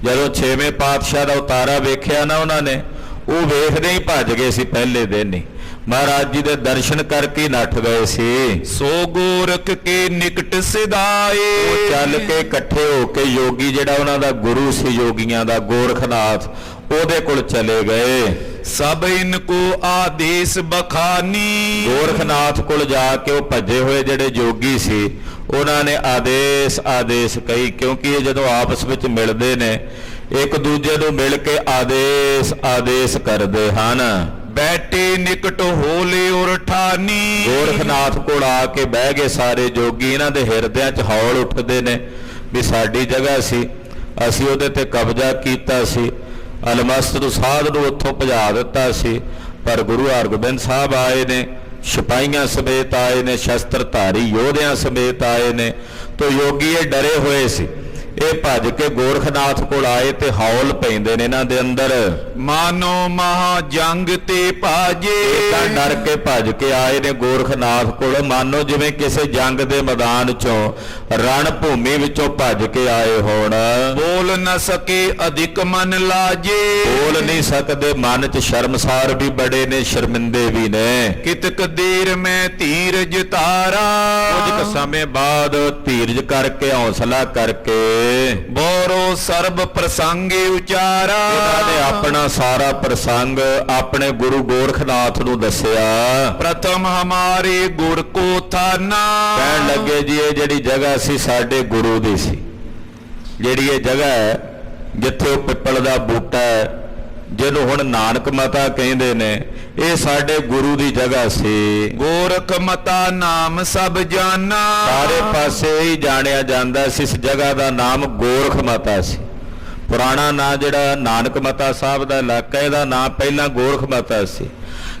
ਜਦੋਂ 6ਵੇਂ ਪਾਤਸ਼ਾਹ ਦਾ ਉਤਾਰਾ ਵੇਖਿਆ ਨਾ ਉਹਨਾਂ ਨੇ, ਉਹ ਵੇਖਦੇ ਹੀ ਭੱਜ ਗਏ ਸੀ ਪਹਿਲੇ ਦਿਨ ਹੀ। ਮਹਾਰਾਜ ਜੀ ਦੇ ਦਰਸ਼ਨ ਕਰਕੇ ਹੀ ਨੱਠ ਗਏ ਸੀ। ਸੋ ਗੋਰਖ ਕੇ ਨਿਕਟ ਸਿਧਾਏ। ਉਹ ਚੱਲ ਕੇ ਇਕੱਠੇ ਹੋ ਕੇ ਯੋਗੀ ਜਿਹੜਾ ਉਹਨਾਂ ਦਾ ਗੁਰੂ ਸੀ ਯੋਗੀਆਂ ਦਾ ਗੋਰਖਨਾਥ ਉਹਦੇ ਕੋਲ ਚਲੇ ਗਏ। ਸਭ ਇਨ ਕੋ ਆਦੇਸ਼ ਬਖਾਨੀ। ਗੋਰਖਨਾਥ ਕੋਲ ਜਾ ਕੇ ਉਹ ਭੱਜੇ ਹੋਏ ਜਿਹੜੇ ਯੋਗੀ ਸੀ ਉਹਨਾਂ ਨੇ ਆਦੇਸ਼ ਕਹੀ, ਕਿਉਂਕਿ ਇਹ ਜਦੋਂ ਆਪਸ ਵਿੱਚ ਮਿਲਦੇ ਨੇ ਇੱਕ ਦੂਜੇ ਨੂੰ ਮਿਲ ਕੇ ਆਦੇਸ਼ ਕਰਦੇ ਹਨ। ਬੈਠੇ ਨਿਕਟ ਹੋਲੇ ਔਰ ਠਾਨੀ। ਗੋਰਖਨਾਥ ਕੋਲ ਆ ਕੇ ਬਹਿ ਗਏ ਸਾਰੇ ਜੋਗੀ। ਇਹਨਾਂ ਦੇ ਹਿਰਦਿਆਂ 'ਚ ਹੌਲ ਉੱਠਦੇ ਨੇ ਵੀ ਸਾਡੀ ਜਗ੍ਹਾ ਸੀ, ਅਸੀਂ ਉਹਦੇ ਤੇ ਕਬਜ਼ਾ ਕੀਤਾ ਸੀ, ਅਲਮਸਤ ਨੂੰ ਸਾਧ ਨੂੰ ਉੱਥੋਂ ਭਜਾ ਦਿੱਤਾ ਸੀ, ਪਰ ਗੁਰੂ ਹਰਗੋਬਿੰਦ ਸਾਹਿਬ ਆਏ ਨੇ, ਸਿਪਾਹੀਆਂ ਸਮੇਤ ਆਏ ਨੇ, ਸ਼ਸਤਰਧਾਰੀ ਯੋਧਿਆਂ ਸਮੇਤ ਆਏ ਨੇ। ਤੋ ਯੋਗੀ ਇਹ ਡਰੇ ਹੋਏ ਸੀ, ਇਹ ਭੱਜ ਕੇ ਗੋਰਖਨਾਥ ਕੋਲ ਆਏ ਤੇ ਹੌਲ ਪੈਂਦੇ ਨੇ ਇਹਨਾਂ ਦੇ ਅੰਦਰ। ਮਾਨੋ ਮਹਾ ਜੰਗ ਤੇ ਭਾਜੇ। ਤਾਂ ਡਰ ਕੇ ਭੱਜ ਕੇ ਆਏ ਨੇ ਗੋਰਖਨਾਥ ਕੋਲ, ਮਾਨੋ ਜਿਵੇਂ ਕਿਸੇ ਜੰਗ ਦੇ ਮੈਦਾਨ ਚੋਂ ਰਣ ਭੂਮੀ ਵਿੱਚੋਂ ਭੱਜ ਕੇ ਆਏ ਹੋਣ। ਬੋਲ ਨ ਸਕੇ ਅਧਿਕ ਮਨ ਲਾਜੇ। ਬੋਲ ਨਹੀਂ ਸਕਦੇ, ਮਨ 'ਚ ਸ਼ਰਮਸਾਰ ਵੀ ਬੜੇ ਨੇ, ਸ਼ਰਮਿੰਦੇ ਵੀ ਨੇ। ਕਿਤਕ ਦੇਰ ਮੈਂ ਧੀਰਜ ਤਾਰਾ। ਕੁਝ ਕੁ ਸਮੇਂ ਬਾਅਦ ਧੀਰਜ ਕਰਕੇ ਹੌਸਲਾ ਕਰਕੇ ਬੋਰੋ ਸਰਬ ਪ੍ਰਸੰਗੇ ਉਚਾਰਾ। ਇਹਨਾਂ ਨੇ ਆਪਣਾ ਸਾਰਾ ਪ੍ਰਸੰਗ ਆਪਣੇ ਗੁਰੂ ਗੋਰਖਨਾਥ ਨੂੰ ਦੱਸਿਆ। ਪ੍ਰਥਮ ਹਮਾਰੇ ਗੁਰ ਕੋ ਥਾਨਾ। ਕਹਿਣ ਲੱਗੇ ਜੀ ਇਹ ਜਿਹੜੀ ਜਗ੍ਹਾ ਸੀ ਸਾਡੇ ਗੁਰੂ ਦੀ ਸੀ, ਜਿਹੜੀ ਇਹ ਜਗ੍ਹਾ ਹੈ ਜਿੱਥੇ ਉਹ ਪਿੱਪਲ ਦਾ ਬੂਟਾ ਹੈ ਜਿਹਨੂੰ ਹੁਣ ਨਾਨਕ ਮਤਾ ਕਹਿੰਦੇ ਨੇ, ਇਹ ਸਾਡੇ ਗੁਰੂ ਦੀ ਜਗ੍ਹਾ ਸੀ। ਗੋਰਖ ਮਤਾ ਨਾਮ ਸਭ ਜਾਨਾ। ਸਾਰੇ ਪਾਸੇ ਹੀ ਜਾਣਿਆ ਜਾਂਦਾ ਸੀ, ਇਸ ਜਗ੍ਹਾ ਦਾ ਨਾਮ ਗੋਰਖ ਮਤਾ ਸੀ। ਪੁਰਾਣਾ ਨਾਂ ਜਿਹੜਾ ਨਾਨਕ ਮਤਾ ਸਾਹਿਬ ਦਾ ਇਲਾਕਾ, ਇਹਦਾ ਨਾਂ ਪਹਿਲਾਂ ਗੋਰਖ ਮਤਾ ਸੀ।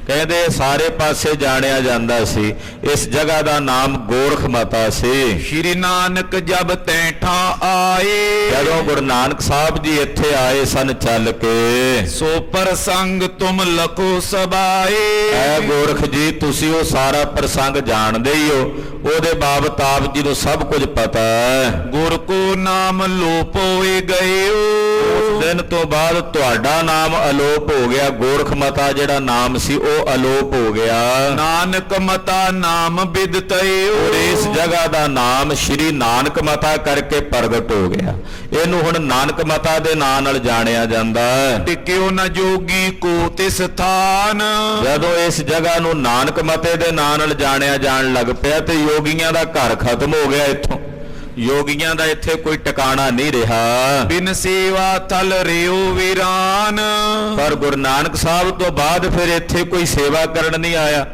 ਕਹਿੰਦੇ ਸਾਰੇ ਪਾਸੇ ਜਾਣਿਆ ਜਾਂਦਾ ਸੀ, ਇਸ ਜਗ੍ਹਾ ਦਾ ਨਾਮ ਗੋਰਖ ਮਤਾ ਸੀ। ਸ਼੍ਰੀ ਨਾਨਕ ਜਬ ਤੈਠਾ ਆਏ। ਜਦੋਂ ਗੁਰੂ ਨਾਨਕ ਸਾਹਿਬ ਜੀ ਇੱਥੇ ਆਏ ਸਨ ਚੱਲ ਕੇ, ਸੋ ਪ੍ਰਸੰਗ ਤੁਮ ਲਖੋ ਸਬਾਏ। ਐ ਗੋਰਖ ਜੀ ਤੁਸੀਂ ਉਹ ਸਾਰਾ ਪ੍ਰਸੰਗ ਜਾਣਦੇ ਹੀ ਹੋ, ਉਹਦੇ ਬਾਬਤ ਆਪ ਜੀ ਨੂੰ ਸਭ ਕੁਝ ਪਤਾ ਹੈ। ਗੁਰ ਕੋ ਨਾਮ ਲੋਪ ਹੋਏ ਗਏ। ਉਸ ਦਿਨ ਤੋਂ ਬਾਅਦ ਤੁਹਾਡਾ ਨਾਮ ਅਲੋਪ ਹੋ ਗਿਆ। ਗੋਰਖ ਮਤਾ ਜਿਹੜਾ ਨਾਮ ਸੀ ਉਹ ਅਲੋਪ ਹੋ ਗਿਆ। ਨਾਨਕ ਮਤਾ ਨਾਮ ਬਿਦਤਏ। ਔਰ ਇਸ ਜਗ੍ਹਾ ਦਾ ਨਾਮ ਸ਼੍ਰੀ ਨਾਨਕ ਮਤਾ ਕਰਕੇ ਪ੍ਰਗਟ ਹੋ ਗਿਆ। ਇਹਨੂੰ ਹੁਣ ਨਾਨਕ ਮਤਾ ਦੇ ਨਾਂ ਨਾਲ ਜਾਣਿਆ ਜਾਂਦਾ ਹੈ। ਟਿਕਿਓ ਨ ਜੋਗੀ ਕੋ ਤਿਸ ਥਾਨ। ਜਦੋਂ ਇਸ ਜਗ੍ਹਾ ਨੂੰ ਨਾਨਕ ਮਤੇ ਦੇ ਨਾਂ ਨਾਲ ਜਾਣਿਆ ਜਾਣ ਲੱਗ ਪਿਆ ਤੇ ਯੋਗੀਆਂ ਦਾ ਘਰ ਖਤਮ ਹੋ ਗਿਆ। ਇੱਥੋਂ ਯੋਗੀਆਂ ਦਾ ਇੱਥੇ ਕੋਈ ਟਿਕਾਣਾ ਨਹੀਂ ਰਿਹਾ। ਬਿਨ ਸੇਵਾ ਤਲ ਰਿਓ ਵੀਰਾਨ। ਪਰ ਗੁਰੂ ਨਾਨਕ ਸਾਹਿਬ ਤੋਂ ਬਾਅਦ ਫਿਰ ਇੱਥੇ ਕੋਈ ਸੇਵਾ ਕਰਨ ਨਹੀਂ ਆਇਆ।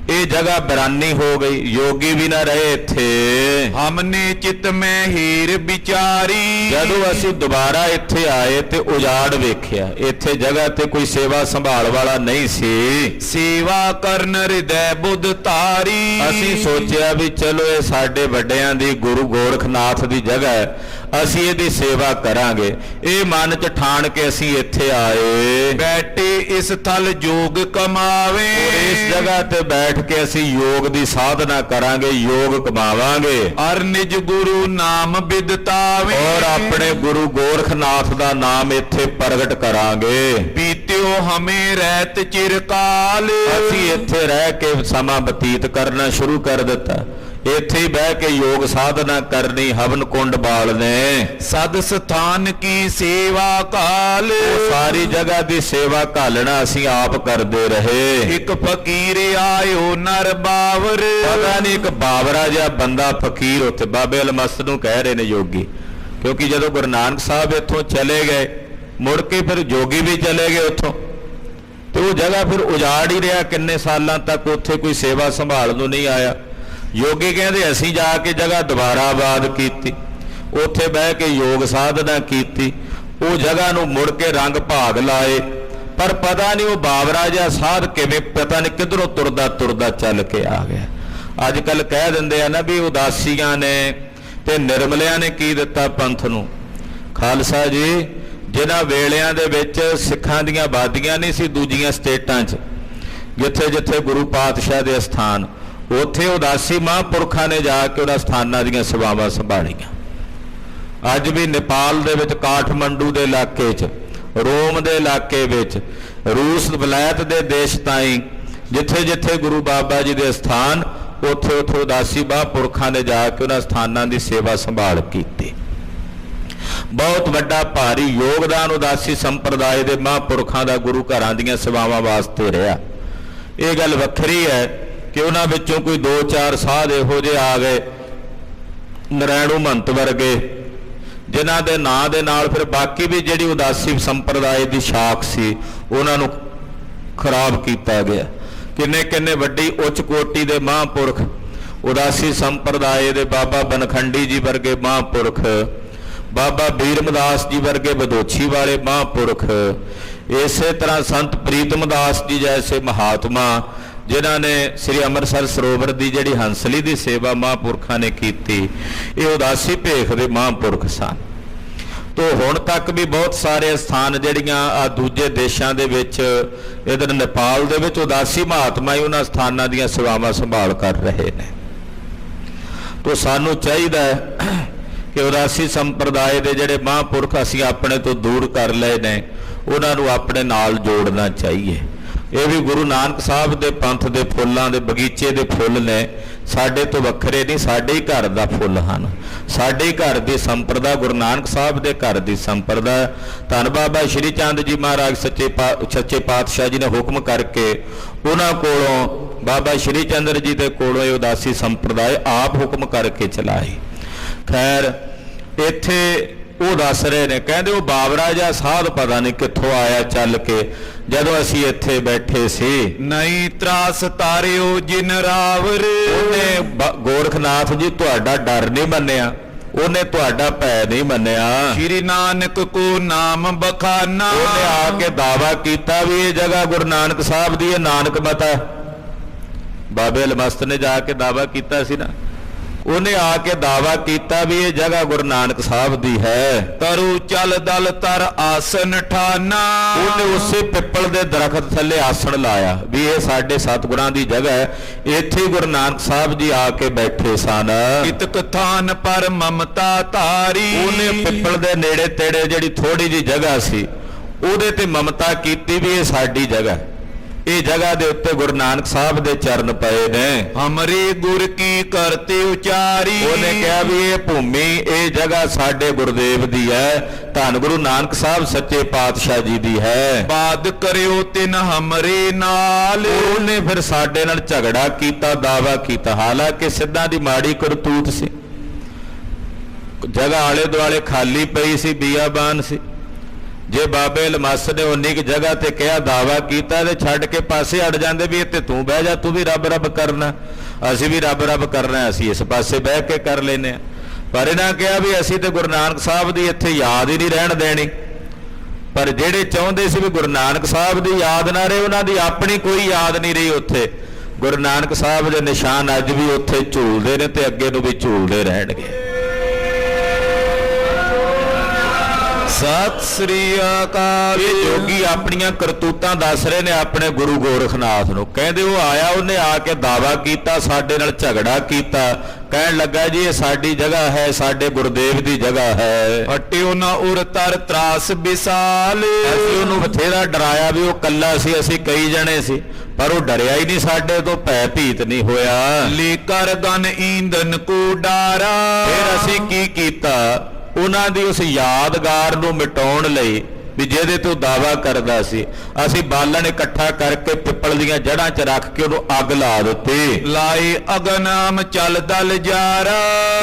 ਇਹ ਜਗ੍ਹਾ ਬਿਰਾਨੀ ਹੋ ਗਈ, ਯੋਗੀ ਵੀ ਨਾ ਰਹੇ ਇੱਥੇ। ਹਮਨੇ ਚਿਤ ਮੈਂ ਹੀਰ ਵਿਚਾਰੀ। ਜਦੋਂ ਅਸੀਂ ਦੁਬਾਰਾ ਇੱਥੇ ਆਏ ਤੇ ਉਜਾੜ ਵੇਖਿਆ, ਇੱਥੇ ਜਗ੍ਹਾ ਤੇ ਕੋਈ ਸੇਵਾ ਸੰਭਾਲ ਵਾਲਾ ਨਹੀਂ ਸੀ। ਸੇਵਾ ਕਰਨ ਹਿਰਦੈ ਬੁੱਧ ਧਾਰੀ। ਅਸੀਂ ਸੋਚਿਆ ਵੀ ਚਲੋ ਇਹ ਸਾਡੇ ਵੱਡਿਆਂ ਦੀ ਗੁਰੂ ਗੋਰਖਨਾਥ ਦੀ ਜਗ੍ਹਾ ਹੈ, ਅਸੀਂ ਇਹਦੀ ਸੇਵਾ ਕਰਾਂਗੇ। ਇਹ ਮਨ 'ਚ ਠਾਣ ਕੇ ਅਸੀਂ ਇੱਥੇ ਆਏ। ਬੈਠੇ ਇਸ ਥਲ ਜੋਗ ਕਮਾਵੇ। ਇਸ ਜਗ੍ਹਾ ਤੇ ਬੈਠ ਕੇ ਅਸੀਂ ਯੋਗ ਦੀ ਸਾਧਨਾ ਕਰਾਂਗੇ, ਯੋਗ ਕਮਾਵਾਂਗੇ। ਅਰ ਨਿਜ ਗੁਰੂ ਨਾਮ ਬਿਦਤਾਵੇ। ਔਰ ਆਪਣੇ ਗੁਰੂ ਗੋਰਖਨਾਥ ਦਾ ਨਾਮ ਇੱਥੇ ਪ੍ਰਗਟ ਕਰਾਂਗੇ। ਬੀਤਿਓ ਹਮੇ ਰਹਿਤ ਚਿਰਕਾਲ। ਅਸੀਂ ਇੱਥੇ ਰਹਿ ਕੇ ਸਮਾਂ ਬਤੀਤ ਕਰਨਾ ਸ਼ੁਰੂ ਕਰ ਦਿੱਤਾ। ਇੱਥੇ ਹੀ ਬਹਿ ਕੇ ਯੋਗ ਸਾਧਨਾ ਕਰਨੀ, ਹਵਨ ਕੁੰਡ ਬਾਲਨੇ। ਸਦ ਸਥਾਨ ਕੀ ਸੇਵਾ ਕਾਲ। ਸਾਰੀ ਜਗ੍ਹਾ ਦੀ ਸੇਵਾ ਘਾਲਣਾ ਅਸੀਂ ਆਪ ਕਰਦੇ ਰਹੇ। ਇੱਕ ਫਕੀਰ ਆਇਓ ਨਰ ਬਾਵਰ। ਪਤਾ ਨਹੀਂ ਇੱਕ ਬਾਵਰਾ ਜਿਹਾ ਬੰਦਾ ਫਕੀਰ ਉੱਥੇ ਬਾਬੇ ਅਲਮਸਤ ਨੂੰ ਕਹਿ ਰਹੇ ਨੇ ਯੋਗੀ, ਕਿਉਂਕਿ ਜਦੋਂ ਗੁਰੂ ਨਾਨਕ ਸਾਹਿਬ ਇੱਥੋਂ ਚਲੇ ਗਏ ਮੁੜ ਕੇ ਫਿਰ ਜੋਗੀ ਵੀ ਚਲੇ ਗਏ ਉੱਥੋਂ, ਤੇ ਉਹ ਜਗ੍ਹਾ ਫਿਰ ਉਜਾੜ ਹੀ ਰਿਹਾ। ਕਿੰਨੇ ਸਾਲਾਂ ਤੱਕ ਉੱਥੇ ਕੋਈ ਸੇਵਾ ਸੰਭਾਲ ਨੂੰ ਨਹੀਂ ਆਇਆ। ਯੋਗੀ ਕਹਿੰਦੇ ਅਸੀਂ ਜਾ ਕੇ ਜਗ੍ਹਾ ਦੁਬਾਰਾ ਆਬਾਦ ਕੀਤੀ, ਉੱਥੇ ਬਹਿ ਕੇ ਯੋਗ ਸਾਧਨਾ ਕੀਤੀ, ਉਹ ਜਗ੍ਹਾ ਨੂੰ ਮੁੜ ਕੇ ਰੰਗ ਭਾਗ ਲਾਏ। ਪਰ ਪਤਾ ਨਹੀਂ ਉਹ ਬਾਵਰਾ ਜਿਹਾ ਸਾਧ ਕਿਵੇਂ ਪਤਾ ਨਹੀਂ ਕਿੱਧਰੋਂ ਤੁਰਦਾ ਤੁਰਦਾ ਚੱਲ ਕੇ ਆ ਗਿਆ। ਅੱਜ ਕੱਲ ਕਹਿ ਦਿੰਦੇ ਆ ਨਾ ਵੀ ਉਦਾਸੀਆਂ ਨੇ ਤੇ ਨਿਰਮਲਿਆਂ ਨੇ ਕੀ ਦਿੱਤਾ ਪੰਥ ਨੂੰ। ਖਾਲਸਾ ਜੀ ਜਿਨ੍ਹਾਂ ਵੇਲਿਆਂ ਦੇ ਵਿੱਚ ਸਿੱਖਾਂ ਦੀਆਂ ਬਾਦੀਆਂ ਨਹੀਂ ਸੀ ਦੂਜੀਆਂ ਸਟੇਟਾਂ 'ਚ, ਜਿੱਥੇ ਜਿੱਥੇ ਗੁਰੂ ਪਾਤਸ਼ਾਹ ਦੇ ਸਥਾਨ, ਉੱਥੇ ਉਦਾਸੀ ਮਹਾਂਪੁਰਖਾਂ ਨੇ ਜਾ ਕੇ ਉਹਨਾਂ ਸਥਾਨਾਂ ਦੀਆਂ ਸੇਵਾਵਾਂ ਸੰਭਾਲੀਆਂ। ਅੱਜ ਵੀ ਨੇਪਾਲ ਦੇ ਵਿੱਚ ਕਾਠਮੰਡੂ ਦੇ ਇਲਾਕੇ 'ਚ, ਰੋਮ ਦੇ ਇਲਾਕੇ ਵਿੱਚ, ਰੂਸ ਵਲਾਇਤ ਦੇ ਦੇਸ਼ ਤਾਈਂ ਜਿੱਥੇ ਜਿੱਥੇ ਗੁਰੂ ਬਾਬਾ ਜੀ ਦੇ ਸਥਾਨ ਉੱਥੇ ਉੱਥੇ ਉਦਾਸੀ ਮਹਾਂਪੁਰਖਾਂ ਨੇ ਜਾ ਕੇ ਉਹਨਾਂ ਸਥਾਨਾਂ ਦੀ ਸੇਵਾ ਸੰਭਾਲ ਕੀਤੀ। ਬਹੁਤ ਵੱਡਾ ਭਾਰੀ ਯੋਗਦਾਨ ਉਦਾਸੀ ਸੰਪਰਦਾਇ ਦੇ ਮਹਾਂਪੁਰਖਾਂ ਦਾ ਗੁਰੂ ਘਰਾਂ ਦੀਆਂ ਸੇਵਾਵਾਂ ਵਾਸਤੇ ਰਿਹਾ। ਇਹ ਗੱਲ ਵੱਖਰੀ ਹੈ ਕਿ ਉਹਨਾਂ ਵਿੱਚੋਂ ਕੋਈ 2-4 ਸਾਧ ਇਹੋ ਜਿਹੇ ਆ ਗਏ, ਨਰੈਣੂ ਮਹੰਤ ਵਰਗੇ, ਜਿਨ੍ਹਾਂ ਦੇ ਨਾਂ ਦੇ ਨਾਲ ਫਿਰ ਬਾਕੀ ਵੀ ਜਿਹੜੀ ਉਦਾਸੀ ਸੰਪਰਦਾਇ ਦੀ ਸ਼ਾਖ ਸੀ ਉਹਨਾਂ ਨੂੰ ਖਰਾਬ ਕੀਤਾ ਗਿਆ। ਕਿੰਨੇ ਕਿੰਨੇ ਵੱਡੀ ਉੱਚ ਕੋਟੀ ਦੇ ਮਹਾਂਪੁਰਖ, ਉਦਾਸੀ ਸੰਪਰਦਾਇ ਦੇ ਬਾਬਾ ਬਨਖੰਡੀ ਜੀ ਵਰਗੇ ਮਹਾਂਪੁਰਖ, ਬਾਬਾ ਬੀਰਮਦਾਸ ਜੀ ਵਰਗੇ ਬਦੋਛੀ ਵਾਲੇ ਮਹਾਂਪੁਰਖ, ਇਸੇ ਤਰ੍ਹਾਂ ਸੰਤ ਪ੍ਰੀਤਮ ਦਾਸ ਜੀ ਜੈਸੇ ਮਹਾਤਮਾ ਜਿਨ੍ਹਾਂ ਨੇ ਸ੍ਰੀ ਅੰਮ੍ਰਿਤਸਰ ਸਰੋਵਰ ਦੀ ਜਿਹੜੀ ਹੰਸਲੀ ਦੀ ਸੇਵਾ ਮਹਾਂਪੁਰਖਾਂ ਨੇ ਕੀਤੀ, ਇਹ ਉਦਾਸੀ ਭੇਖ ਦੇ ਮਹਾਂਪੁਰਖ ਸਨ। ਤੋ ਹੁਣ ਤੱਕ ਵੀ ਬਹੁਤ ਸਾਰੇ ਸਥਾਨ ਜਿਹੜੀਆਂ ਆ ਦੂਜੇ ਦੇਸ਼ਾਂ ਦੇ ਵਿੱਚ, ਇਧਰ ਨੇਪਾਲ ਦੇ ਵਿੱਚ ਉਦਾਸੀ ਮਹਾਤਮਾ ਹੀ ਉਹਨਾਂ ਸਥਾਨਾਂ ਦੀਆਂ ਸੇਵਾਵਾਂ ਸੰਭਾਲ ਕਰ ਰਹੇ ਨੇ। ਤੋ ਸਾਨੂੰ ਚਾਹੀਦਾ ਹੈ ਕਿ ਉਦਾਸੀ ਸੰਪਰਦਾਇ ਦੇ ਜਿਹੜੇ ਮਹਾਂਪੁਰਖ ਅਸੀਂ ਆਪਣੇ ਤੋਂ ਦੂਰ ਕਰ ਲਏ ਨੇ ਉਹਨਾਂ ਨੂੰ ਆਪਣੇ ਨਾਲ ਜੋੜਨਾ ਚਾਹੀਏ। ਇਹ ਵੀ ਗੁਰੂ ਨਾਨਕ ਸਾਹਿਬ ਦੇ ਪੰਥ ਦੇ ਫੁੱਲਾਂ ਦੇ ਬਗੀਚੇ ਦੇ ਫੁੱਲ ਨੇ, ਸਾਡੇ ਤੋਂ ਵੱਖਰੇ ਨਹੀਂ, ਸਾਡੇ ਹੀ ਘਰ ਦਾ ਫੁੱਲ ਹਨ। ਸਾਡੇ ਹੀ ਘਰ ਦੀ ਸੰਪਰਦਾ, ਗੁਰੂ ਨਾਨਕ ਸਾਹਿਬ ਦੇ ਘਰ ਦੀ ਸੰਪਰਦਾ। ਧੰਨ ਬਾਬਾ ਸ਼੍ਰੀ ਚੰਦ ਜੀ ਮਹਾਰਾਜ ਸੱਚੇ ਪਾਤਸ਼ਾਹ ਜੀ ਨੇ ਹੁਕਮ ਕਰਕੇ ਉਹਨਾਂ ਕੋਲੋਂ, ਬਾਬਾ ਸ਼੍ਰੀ ਚੰਦਰ ਜੀ ਦੇ ਕੋਲੋਂ ਇਹ ਉਦਾਸੀ ਸੰਪਰਦਾਇ ਆਪ ਹੁਕਮ ਕਰਕੇ ਚਲਾਈ। ਖੈਰ ਇੱਥੇ ਉਹ ਦੱਸ ਰਹੇ ਨੇ, ਕਹਿੰਦੇ ਉਹ ਬਾਬਰਾ ਜਿਹਾ ਸਾਧ ਪਤਾ ਨਹੀਂ ਕਿੱਥੋਂ ਆਇਆ ਚੱਲ ਕੇ, ਜਦੋਂ ਅਸੀਂ ਇੱਥੇ ਬੈਠੇ ਸੀ। ਨਹੀਂ ਤਰਾਸ ਤਾਰਿਓ ਜਿਨ ਰਾਵਰ, ਉਹਨੇ ਗੋਰਖਨਾਥ ਜੀ ਤੁਹਾਡਾ ਡਰ ਨਹੀਂ ਮੰਨਿਆ, ਉਹਨੇ ਤੁਹਾਡਾ ਭੈ ਨਹੀਂ ਮੰਨਿਆ। ਸ਼੍ਰੀ ਨਾਨਕ ਕੋ ਨਾਮ ਬਖਾਨਾ, ਉਹਨੇ ਆ ਕੇ ਦਾਵਾ ਕੀਤਾ ਵੀ ਇਹ ਜਗ੍ਹਾ ਗੁਰੂ ਨਾਨਕ ਸਾਹਿਬ ਦੀ ਹੈ, ਨਾਨਕ ਮਤਾ। ਬਾਬੇ ਲਮਸਤ ਨੇ ਜਾ ਕੇ ਦਾਵਾ ਕੀਤਾ ਸੀ ਨਾ, ਉਹਨੇ ਆ ਕੇ ਦਾਵਾ ਕੀਤਾ ਵੀ ਇਹ ਜਗ੍ਹਾ ਗੁਰੂ ਨਾਨਕ ਸਾਹਿਬ ਦੀ ਹੈ। ਤਰੁ ਚਲ ਦਲ ਤਰ ਆਸਨ ਠਾਨਾ, ਉਹਨੇ ਉਸੇ ਪਿੱਪਲ ਦੇ ਦਰਖਤ ਥੱਲੇ ਆਸਣ ਲਾਇਆ ਵੀ ਇਹ ਸਾਡੇ ਸਤਿਗੁਰਾਂ ਦੀ ਜਗ੍ਹਾ ਹੈ, ਇੱਥੇ ਹੀ ਗੁਰੂ ਨਾਨਕ ਸਾਹਿਬ ਜੀ ਆ ਕੇ ਬੈਠੇ ਸਨ। ਇਤਕ ਥਾਨ ਪਰ ਮਮਤਾ ਧਾਰੀ, ਉਹਨੇ ਪਿੱਪਲ ਦੇ ਨੇੜੇ ਤੇੜੇ ਜਿਹੜੀ ਥੋੜੀ ਜਿਹੀ ਜਗ੍ਹਾ ਸੀ ਉਹਦੇ ਤੇ ਮਮਤਾ ਕੀਤੀ ਵੀ ਇਹ ਸਾਡੀ ਜਗ੍ਹਾ, ਇਹ ਜਗ੍ਹਾ ਦੇ ਉੱਤੇ ਗੁਰੂ ਨਾਨਕ ਸਾਹਿਬ ਦੇ ਚਰਨ ਪਏ ਨੇ। ਹਮਰੇ ਗੁਰ ਕੀ ਕਰਤੇ ਉਚਾਰੀ, ਉਹਨੇ ਕਿਹਾ ਵੀ ਇਹ ਭੂਮੀ, ਇਹ ਜਗ੍ਹਾ ਸਾਡੇ ਗੁਰਦੇਵ ਦੀ ਹੈ, ਧੰਨ ਗੁਰੂ ਨਾਨਕ ਸਾਹਿਬ ਸੱਚੇ ਪਾਤਸ਼ਾਹ ਜੀ ਦੀ ਹੈ। ਬਾਦ ਕਰਿਓ ਤਿਨ ਹਮਰੇ ਨਾਲ, ਉਹਨੇ ਫਿਰ ਸਾਡੇ ਨਾਲ ਝਗੜਾ ਕੀਤਾ, ਦਾਵਾ ਕੀਤਾ, ਹਾਲਾਂਕਿ ਸਿੱਧਾਂ ਦੀ ਮਾੜੀ ਕਰਤੂਤ ਸੀ। ਜਗ੍ਹਾ ਆਲੇ ਦੁਆਲੇ ਖਾਲੀ ਪਈ ਸੀ, ਬੀਆਬਾਨ ਸੀ। ਜੇ ਬਾਬੇ ਲਮਸ ਨੇ ਉਨੀ ਕੁ ਜਗ੍ਹਾ ਤੇ ਕਿਹਾ, ਦਾਵਾ ਕੀਤਾ ਤੇ ਛੱਡ ਕੇ ਪਾਸੇ ਅੜ ਜਾਂਦੇ ਵੀ ਇੱਥੇ ਤੂੰ ਬਹਿ ਜਾ, ਤੂੰ ਵੀ ਰੱਬ ਰੱਬ ਕਰਨਾ, ਅਸੀਂ ਵੀ ਰੱਬ ਰੱਬ ਕਰਨਾ, ਅਸੀਂ ਇਸ ਪਾਸੇ ਬਹਿ ਕੇ ਕਰ ਲੈਨੇ ਆ। ਪਰ ਇਹਨਾਂ ਕਿਹਾ ਵੀ ਅਸੀਂ ਤੇ ਗੁਰੂ ਨਾਨਕ ਸਾਹਿਬ ਦੀ ਇੱਥੇ ਯਾਦ ਹੀ ਨਹੀਂ ਰਹਿਣ ਦੇਣੀ। ਪਰ ਜਿਹੜੇ ਚਾਹੁੰਦੇ ਸੀ ਵੀ ਗੁਰੂ ਨਾਨਕ ਸਾਹਿਬ ਦੀ ਯਾਦ ਨਾ ਰਹੇ, ਉਹਨਾਂ ਦੀ ਆਪਣੀ ਕੋਈ ਯਾਦ ਨਹੀਂ ਰਹੀ ਉੱਥੇ। ਗੁਰੂ ਨਾਨਕ ਸਾਹਿਬ ਦੇ ਨਿਸ਼ਾਨ ਅੱਜ ਵੀ ਉੱਥੇ ਝੂਲਦੇ ਨੇ ਤੇ ਅੱਗੇ ਨੂੰ ਵੀ ਝੂਲਦੇ ਰਹਿਣਗੇ। ਸਤਿ ਸ੍ਰੀ ਅਕਾਲ। ਇਹ ਜੋਗੀ ਆਪਣੀਆਂ ਕਰਤੂਤਾਂ ਦੱਸ ਰਹੇ ਨੇ ਆਪਣੇ ਗੁਰੂ ਗੋਰਖਨਾਥ ਨੂੰ। ਕਹਿੰਦੇ ਉਹ ਆਇਆ, ਉਹਨੇ ਆ ਕੇ ਦਾਵਾ ਕੀਤਾ, ਸਾਡੇ ਨਾਲ ਝਗੜਾ ਕੀਤਾ, ਕਹਿਣ ਲੱਗਾ ਜੀ ਇਹ ਸਾਡੀ ਜਗ੍ਹਾ ਹੈ, ਸਾਡੇ ਗੁਰਦੇਵ ਦੀ ਜਗ੍ਹਾ ਹੈ। ਹਟਿਓ ਨਾ ਉਰ ਤਰ ਤਰਾਸ ਵਿਸਾਲ, ਅਸੀਂ ਉਹਨੂੰ ਬਥੇਰਾ ਡਰਾਇਆ ਵੀ ਉਹ ਕੱਲਾ ਸੀ, ਅਸੀਂ ਕਈ ਜਣੇ ਸੀ, ਪਰ ਉਹ ਡਰਿਆ ਹੀ ਨਹੀਂ, ਸਾਡੇ ਤੋਂ ਭੈ ਭੀਤ ਨਹੀਂ ਹੋਇਆ। ਲੇ ਕਰ ਗਨ ਈਂਧਨ ਕੋ ਡਾਰਾ, ਫਿਰ ਅਸੀਂ ਕੀ ਕੀਤਾ, ਉਹਨਾਂ ਦੀ ਉਸ ਯਾਦਗਾਰ ਨੂੰ ਮਿਟਾਉਣ ਲਈ ਵੀ ਜਿਹਦੇ ਤੋਂ ਦਾਵਾ ਕਰਦਾ ਸੀ, ਅਸੀਂ ਬਾਲਣ ਇਕੱਠਾ ਕਰਕੇ ਪਿੱਪਲ ਦੀਆਂ ਜੜ੍ਹਾਂ 'ਚ ਰੱਖ ਕੇ ਉਹਨੂੰ ਅੱਗ ਲਾ ਦਿੱਤੀ। ਲਾਏ ਅਗਨਾਮ ਚੱਲ ਦਲ ਜਾਰਾ,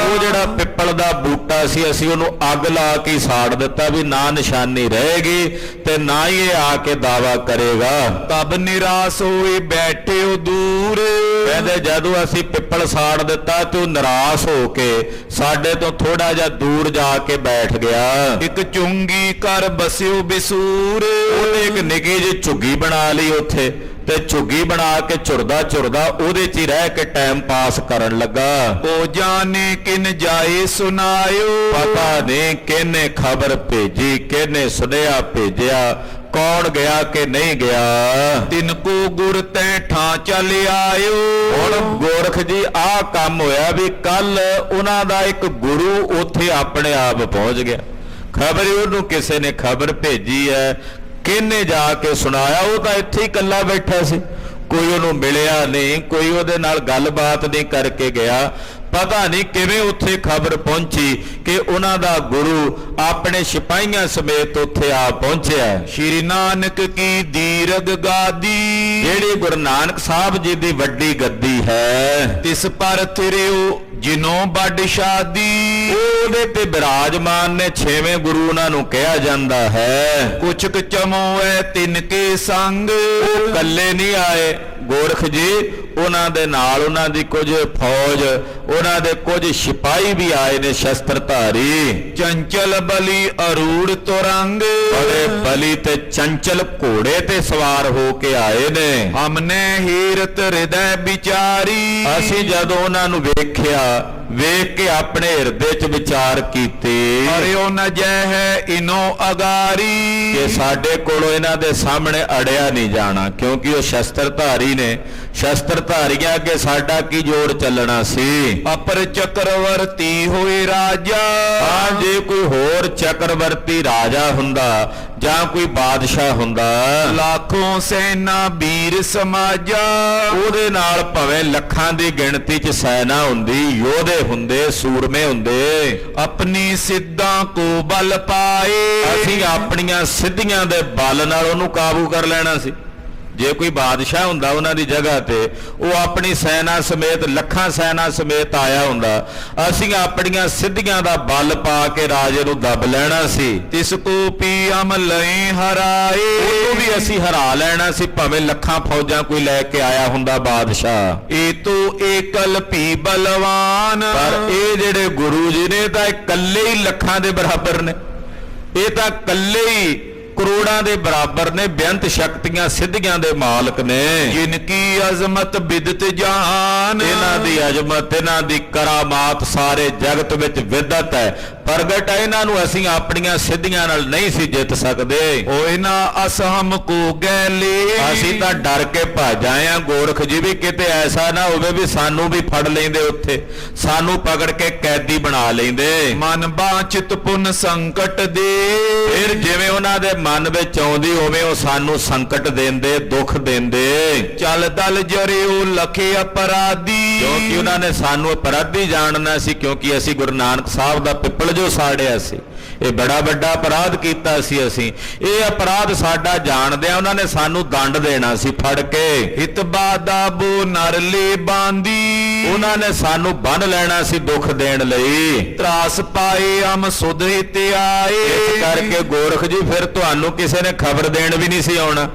ਉਹ ਜਿਹੜਾ ਪਿੱਪਲ ਦਾ ਬੂਟਾ ਸੀ ਅਸੀਂ ਉਹਨੂੰ ਅੱਗ ਲਾ ਕੇ ਸਾੜ ਦਿੱਤਾ ਵੀ ਨਾ ਨਿਸ਼ਾਨੀ ਰਹੇਗੀ ਤੇ ਨਾ ਹੀ ਇਹ ਆ ਕੇ ਦਾਵਾ ਕਰੇਗਾ। ਤਬ ਨਿਰਾਸ਼ ਹੋਏ ਬੈਠਿਓ ਦੂਰ, ਕਹਿੰਦੇ ਜਦੋਂ ਅਸੀਂ ਪਿੱਪਲ ਸਾੜ ਦਿੱਤਾ ਤੇ ਉਹ ਨਿਰਾਸ਼ ਹੋ ਕੇ ਸਾਡੇ ਤੋਂ ਥੋੜਾ ਜਿਹਾ ਦੂਰ ਜਾ ਕੇ ਬੈਠ ਗਿਆ। ਇੱਕ ਚੁੰਗੀ ਕਰ ਬਸਿਓ ਬਿਸੂਰ, ਉਹਨੇ ਇੱਕ ਨਿੱਕੀ ਜਿਹੀ ਝੁੱਗੀ ਬਣਾ ਲਈ ਉੱਥੇ, ਤੇ ਝੁੱਗੀ ਬਣਾ ਕੇ ਝੁਰਦਾ ਝੁਰਦਾ ਉਹਦੇ 'ਚ ਹੀ ਰਹਿ ਕੇ ਟਾਈਮ ਪਾਸ ਕਰਨ ਲੱਗਾ। ਉਹ ਜਾਣੇ ਕਿਨ ਜਾਏ ਸੁਨਾਇਓ, ਪਤਾ ਨਹੀਂ ਕਿਹਨੇ ਖਬਰ ਭੇਜੀ, ਕਿਹਨੇ ਸੁਨੇਹਾ ਭੇਜਿਆ, ਕੌਣ ਗਿਆ ਕਿ ਨਹੀਂ ਗਿਆ। ਤਿਨ ਕੋ ਗੁਰ ਤੈ ਠਾਂ ਚੱਲ ਆਇਓ। ਹੁਣ ਗੋਰਖ ਜੀ ਆਹ ਕੰਮ ਹੋਇਆ ਵੀ ਕੱਲ ਉਹਨਾਂ ਦਾ ਇੱਕ ਗੁਰੂ ਉੱਥੇ ਆਪਣੇ ਆਪ ਪਹੁੰਚ ਗਿਆ। ਖਬਰ ਉਹਨੂੰ ਕਿਸੇ ਨੇ ਖਬਰ ਭੇਜੀ ਹੈ, ਕਿਹਨੇ ਜਾ ਕੇ ਸੁਣਾਇਆ, ਉਹ ਤਾਂ ਇੱਥੇ ਹੀ ਇਕੱਲਾ ਬੈਠਾ ਸੀ, ਕੋਈ ਉਹਨੂੰ ਮਿਲਿਆ ਨਹੀਂ, ਕੋਈ ਉਹਦੇ ਨਾਲ ਗੱਲਬਾਤ ਨਹੀਂ ਕਰਕੇ ਗਿਆ। ਪਤਾ ਨਹੀਂ ਕਿਵੇਂ ਉੱਥੇ ਖਬਰ ਪਹੁੰਚੀ ਕਿ ਉਹਨਾਂ ਦਾ ਗੁਰੂ ਆਪਣੇ ਸਿਪਾਹੀਆਂ ਸਮੇਤ ਉੱਥੇ ਆ ਪਹੁੰਚਿਆ। ਸ਼੍ਰੀ ਨਾਨਕ ਕੀ ਦੀਰਘ ਗਾਦੀ, ਜਿਹੜੀ ਗੁਰੂ ਨਾਨਕ ਸਾਹਿਬ ਜੀ ਦੀ ਵੱਡੀ ਗੱਦੀ ਹੈ, ਤਿਸ ਪਰ ਥਿਰਿਓ ਜਿਨੋਂ ਵੱਡ ਸ਼ਾਦੀ। ਉਹਦੇ ਤੇ ਬਿਰਾਜਮਾਨ ਨੇ 6ਵੇਂ ਗੁਰੂ ਉਹਨਾਂ ਨੂੰ ਕਿਹਾ ਜਾਂਦਾ ਹੈ। ਕੁਛ ਕੁ ਚਮੋਏ ਤਿਨ ਕੇ ਸੰਗ, ਉਹ ਇਕੱਲੇ ਨਹੀਂ ਆਏ ਗੋਰਖ ਜੀ, ਉਹਨਾਂ ਦੇ ਨਾਲ ਉਹਨਾਂ ਦੀ ਕੁਝ ਫੌਜ, ਉਹਨਾਂ ਦੇ ਕੁਝ ਸਿਪਾਹੀ ਵੀ ਆਏ ਨੇ ਸ਼ਸਤਰਧਾਰੀ। ਚੰਚਲ ਬਲੀ ਅਰੂੜ ਤੁਰੰਗ, ਬੜੇ ਬਲੀ ਤੇ ਚੰਚਲ ਘੋੜੇ ਤੇ ਸਵਾਰ ਹੋ ਕੇ ਆਏ ਨੇ। ਹਮਨੇ ਹੀਰਤ ਹਿਰਦੈ ਵਿਚਾਰੀ, ਅਸੀਂ ਜਦੋਂ ਉਹਨਾਂ ਨੂੰ ਵੇਖਿਆ, ਵੇਖ ਕੇ ਆਪਣੇ ਹਿਰਦੇ 'ਚ ਵਿਚਾਰ ਕੀਤੇ ਹਰਿਓ ਨ ਜੈ ਹੈ ਇਨੋ ਅਗਾਰੀ, ਕਿ ਸਾਡੇ ਕੋਲੋਂ ਇਹਨਾਂ ਦੇ ਸਾਹਮਣੇ ਅੜਿਆ ਨਹੀਂ ਜਾਣਾ, ਕਿਉਂਕਿ ਉਹ ਸ਼ਸਤਰਧਾਰੀ ਨੇ। ਸ਼ਸਤਰਧਾਰੀਆਂ ਅੱਗੇ ਸਾਡਾ ਕੀ ਜੋਰ ਚੱਲਣਾ ਸੀ। ਅਪਰ ਚੱਕਰਵਰਤੀ ਹੋਏ ਰਾਜਾ, ਹਾਂ, ਜੇ ਕੋਈ ਹੋਰ ਚੱਕਰਵਰਤੀ ਰਾਜਾ ਹੁੰਦਾ ਜਾਂ ਕੋਈ ਬਾਦਸ਼ਾਹ ਹੁੰਦਾ, ਲੱਖੋਂ ਸੈਨਾ ਵੀਰ ਸਮਾਜਾ, ਉਹਦੇ ਨਾਲ ਭਾਵੇਂ ਲੱਖਾਂ ਦੀ ਗਿਣਤੀ 'ਚ ਸੈਨਾ ਹੁੰਦੀ, ਯੋਧੇ ਹੁੰਦੇ, ਸੂਰਮੇ ਹੁੰਦੇ। ਆਪਣੀ ਸਿੱਧਾਂ ਕੋ ਬਲ ਪਾਏ, ਅਸੀਂ ਆਪਣੀਆਂ ਸਿੱਧੀਆਂ ਦੇ ਬਲ ਨਾਲ ਉਹਨੂੰ ਕਾਬੂ ਕਰ ਲੈਣਾ ਸੀ। ਜੇ ਕੋਈ ਬਾਦਸ਼ਾਹ ਹੁੰਦਾ ਉਹਨਾਂ ਦੀ ਜਗ੍ਹਾ ਤੇ, ਉਹ ਆਪਣੀ ਸੈਨਾ ਸਮੇਤ, ਲੱਖਾਂ ਸੈਨਾ ਸਮੇਤ ਆਇਆ ਹੁੰਦਾ, ਅਸੀਂ ਆਪਣੀਆਂ ਸਿੱਧੀਆਂ ਦਾ ਬਲ ਪਾ ਕੇ ਰਾਜੇ ਨੂੰ ਦੱਬ ਲੈਣਾ ਸੀ। ਤਿਸ ਕੋ ਪੀਅਮ ਲਈ ਹਰਾਏ, ਉਹਨੂੰ ਵੀ ਅਸੀਂ ਹਰਾ ਲੈਣਾ ਸੀ, ਭਾਵੇਂ ਲੱਖਾਂ ਫੌਜਾਂ ਕੋਈ ਲੈ ਕੇ ਆਇਆ ਹੁੰਦਾ ਬਾਦਸ਼ਾਹ। ਏ ਤੋ ਏਕਲ ਭੀ ਬਲਵਾਨ, ਪਰ ਇਹ ਜਿਹੜੇ ਗੁਰੂ ਜੀ ਨੇ ਤਾਂ ਇਕੱਲੇ ਹੀ ਲੱਖਾਂ ਦੇ ਬਰਾਬਰ ਨੇ, ਇਹ ਤਾਂ ਇਕੱਲੇ ਹੀ ਕਰੋੜਾਂ ਦੇ ਬਰਾਬਰ ਨੇ, ਬੇਅੰਤ ਸ਼ਕਤੀਆਂ ਸਿੱਧੀਆਂ ਦੇ ਮਾਲਕ ਨੇ। ਜਿਨ ਕੀ ਅਜ਼ਮਤ ਬਿਦਤ ਜਾਨ, ਇਹਨਾਂ ਦੀ ਅਜ਼ਮਤ, ਇਹਨਾਂ ਦੀ ਕਰਾਮਾਤ ਸਾਰੇ ਜਗਤ ਵਿੱਚ ਵਿਦਤ ਹੈ, ਪ੍ਰਗਟ ਹੈ। ਇਹਨਾਂ ਨੂੰ ਅਸੀਂ ਆਪਣੀਆਂ ਸਿੱਧੀਆਂ ਨਾਲ ਨਹੀਂ ਸੀ ਜਿੱਤ ਸਕਦੇ। ਹੋਏ ਨਾ ਅਸਹਮ ਕੋ ਗੈਲੇ, ਅਸੀਂ ਤਾਂ ਡਰ ਕੇ ਭੱਜ ਆਏ ਆ ਗੋਰਖ ਜੀ, ਵੀ ਕਿਤੇ ਐਸਾ ਨਾ ਹੋਵੇ ਵੀ ਸਾਨੂੰ ਵੀ ਫੜ ਲੈਂਦੇ, ਉੱਥੇ ਸਾਨੂੰ ਪਕੜ ਕੇ ਕੈਦੀ ਬਣਾ ਲੈਂਦੇ। ਮਨ ਬਾਚਿਤ ਪੁਨ ਸੰਕਟ ਦੇ, ਫਿਰ ਜਿਵੇਂ ਉਹਨਾਂ ਦੇ ਮਨ ਵਿੱਚ ਆਉਂਦੀ ਹੋਵੇ ਉਹ ਸਾਨੂੰ ਸੰਕਟ ਦਿੰਦੇ, ਦੁੱਖ ਦਿੰਦੇ। ਚਲ ਦਲ ਜਰਿਓ ਲਖੇ ਅਪਰਾਧੀ, ਕਿਉਂਕਿ ਉਹਨਾਂ ਨੇ ਸਾਨੂੰ ਅਪਰਾਧੀ ਜਾਣਨਾ ਸੀ, ਕਿਉਂਕਿ ਅਸੀਂ ਗੁਰੂ ਨਾਨਕ ਸਾਹਿਬ ਦਾ ਪਿੱਪਲ ਜੋ ਸਾੜਿਆ ਸੀ, ਇਹ ਬੜਾ ਵੱਡਾ ਅਪਰਾਧ ਕੀਤਾ ਸੀ ਅਸੀਂ। ਇਹ ਅਪਰਾਧ ਸਾਡਾ ਜਾਣਦਿਆਂ ਉਹਨਾਂ ਨੇ ਸਾਨੂੰ ਦੰਡ ਦੇਣਾ ਸੀ ਫੜ ਕੇ। ਹਿਤ ਬਾਦਾਬੋ ਨਰਲੇ ਬਾਂਦੀ, ਉਹਨਾਂ ਨੇ ਸਾਨੂੰ ਬੰਨ ਲੈਣਾ ਸੀ ਦੁੱਖ ਦੇਣ ਲਈ। ਤਰਾਸ ਪਾਏ ਅਮ ਸੁਧ ਹਿਤ ਆਏ, ਇਸ ਕਰਕੇ ਗੋਰਖ ਜੀ ਫਿਰ ਤੁਹਾਨੂੰ ਕਿਸੇ ਨੇ ਖਬਰ ਦੇਣ ਵੀ ਨਹੀਂ ਸੀ ਆਉਣਾ।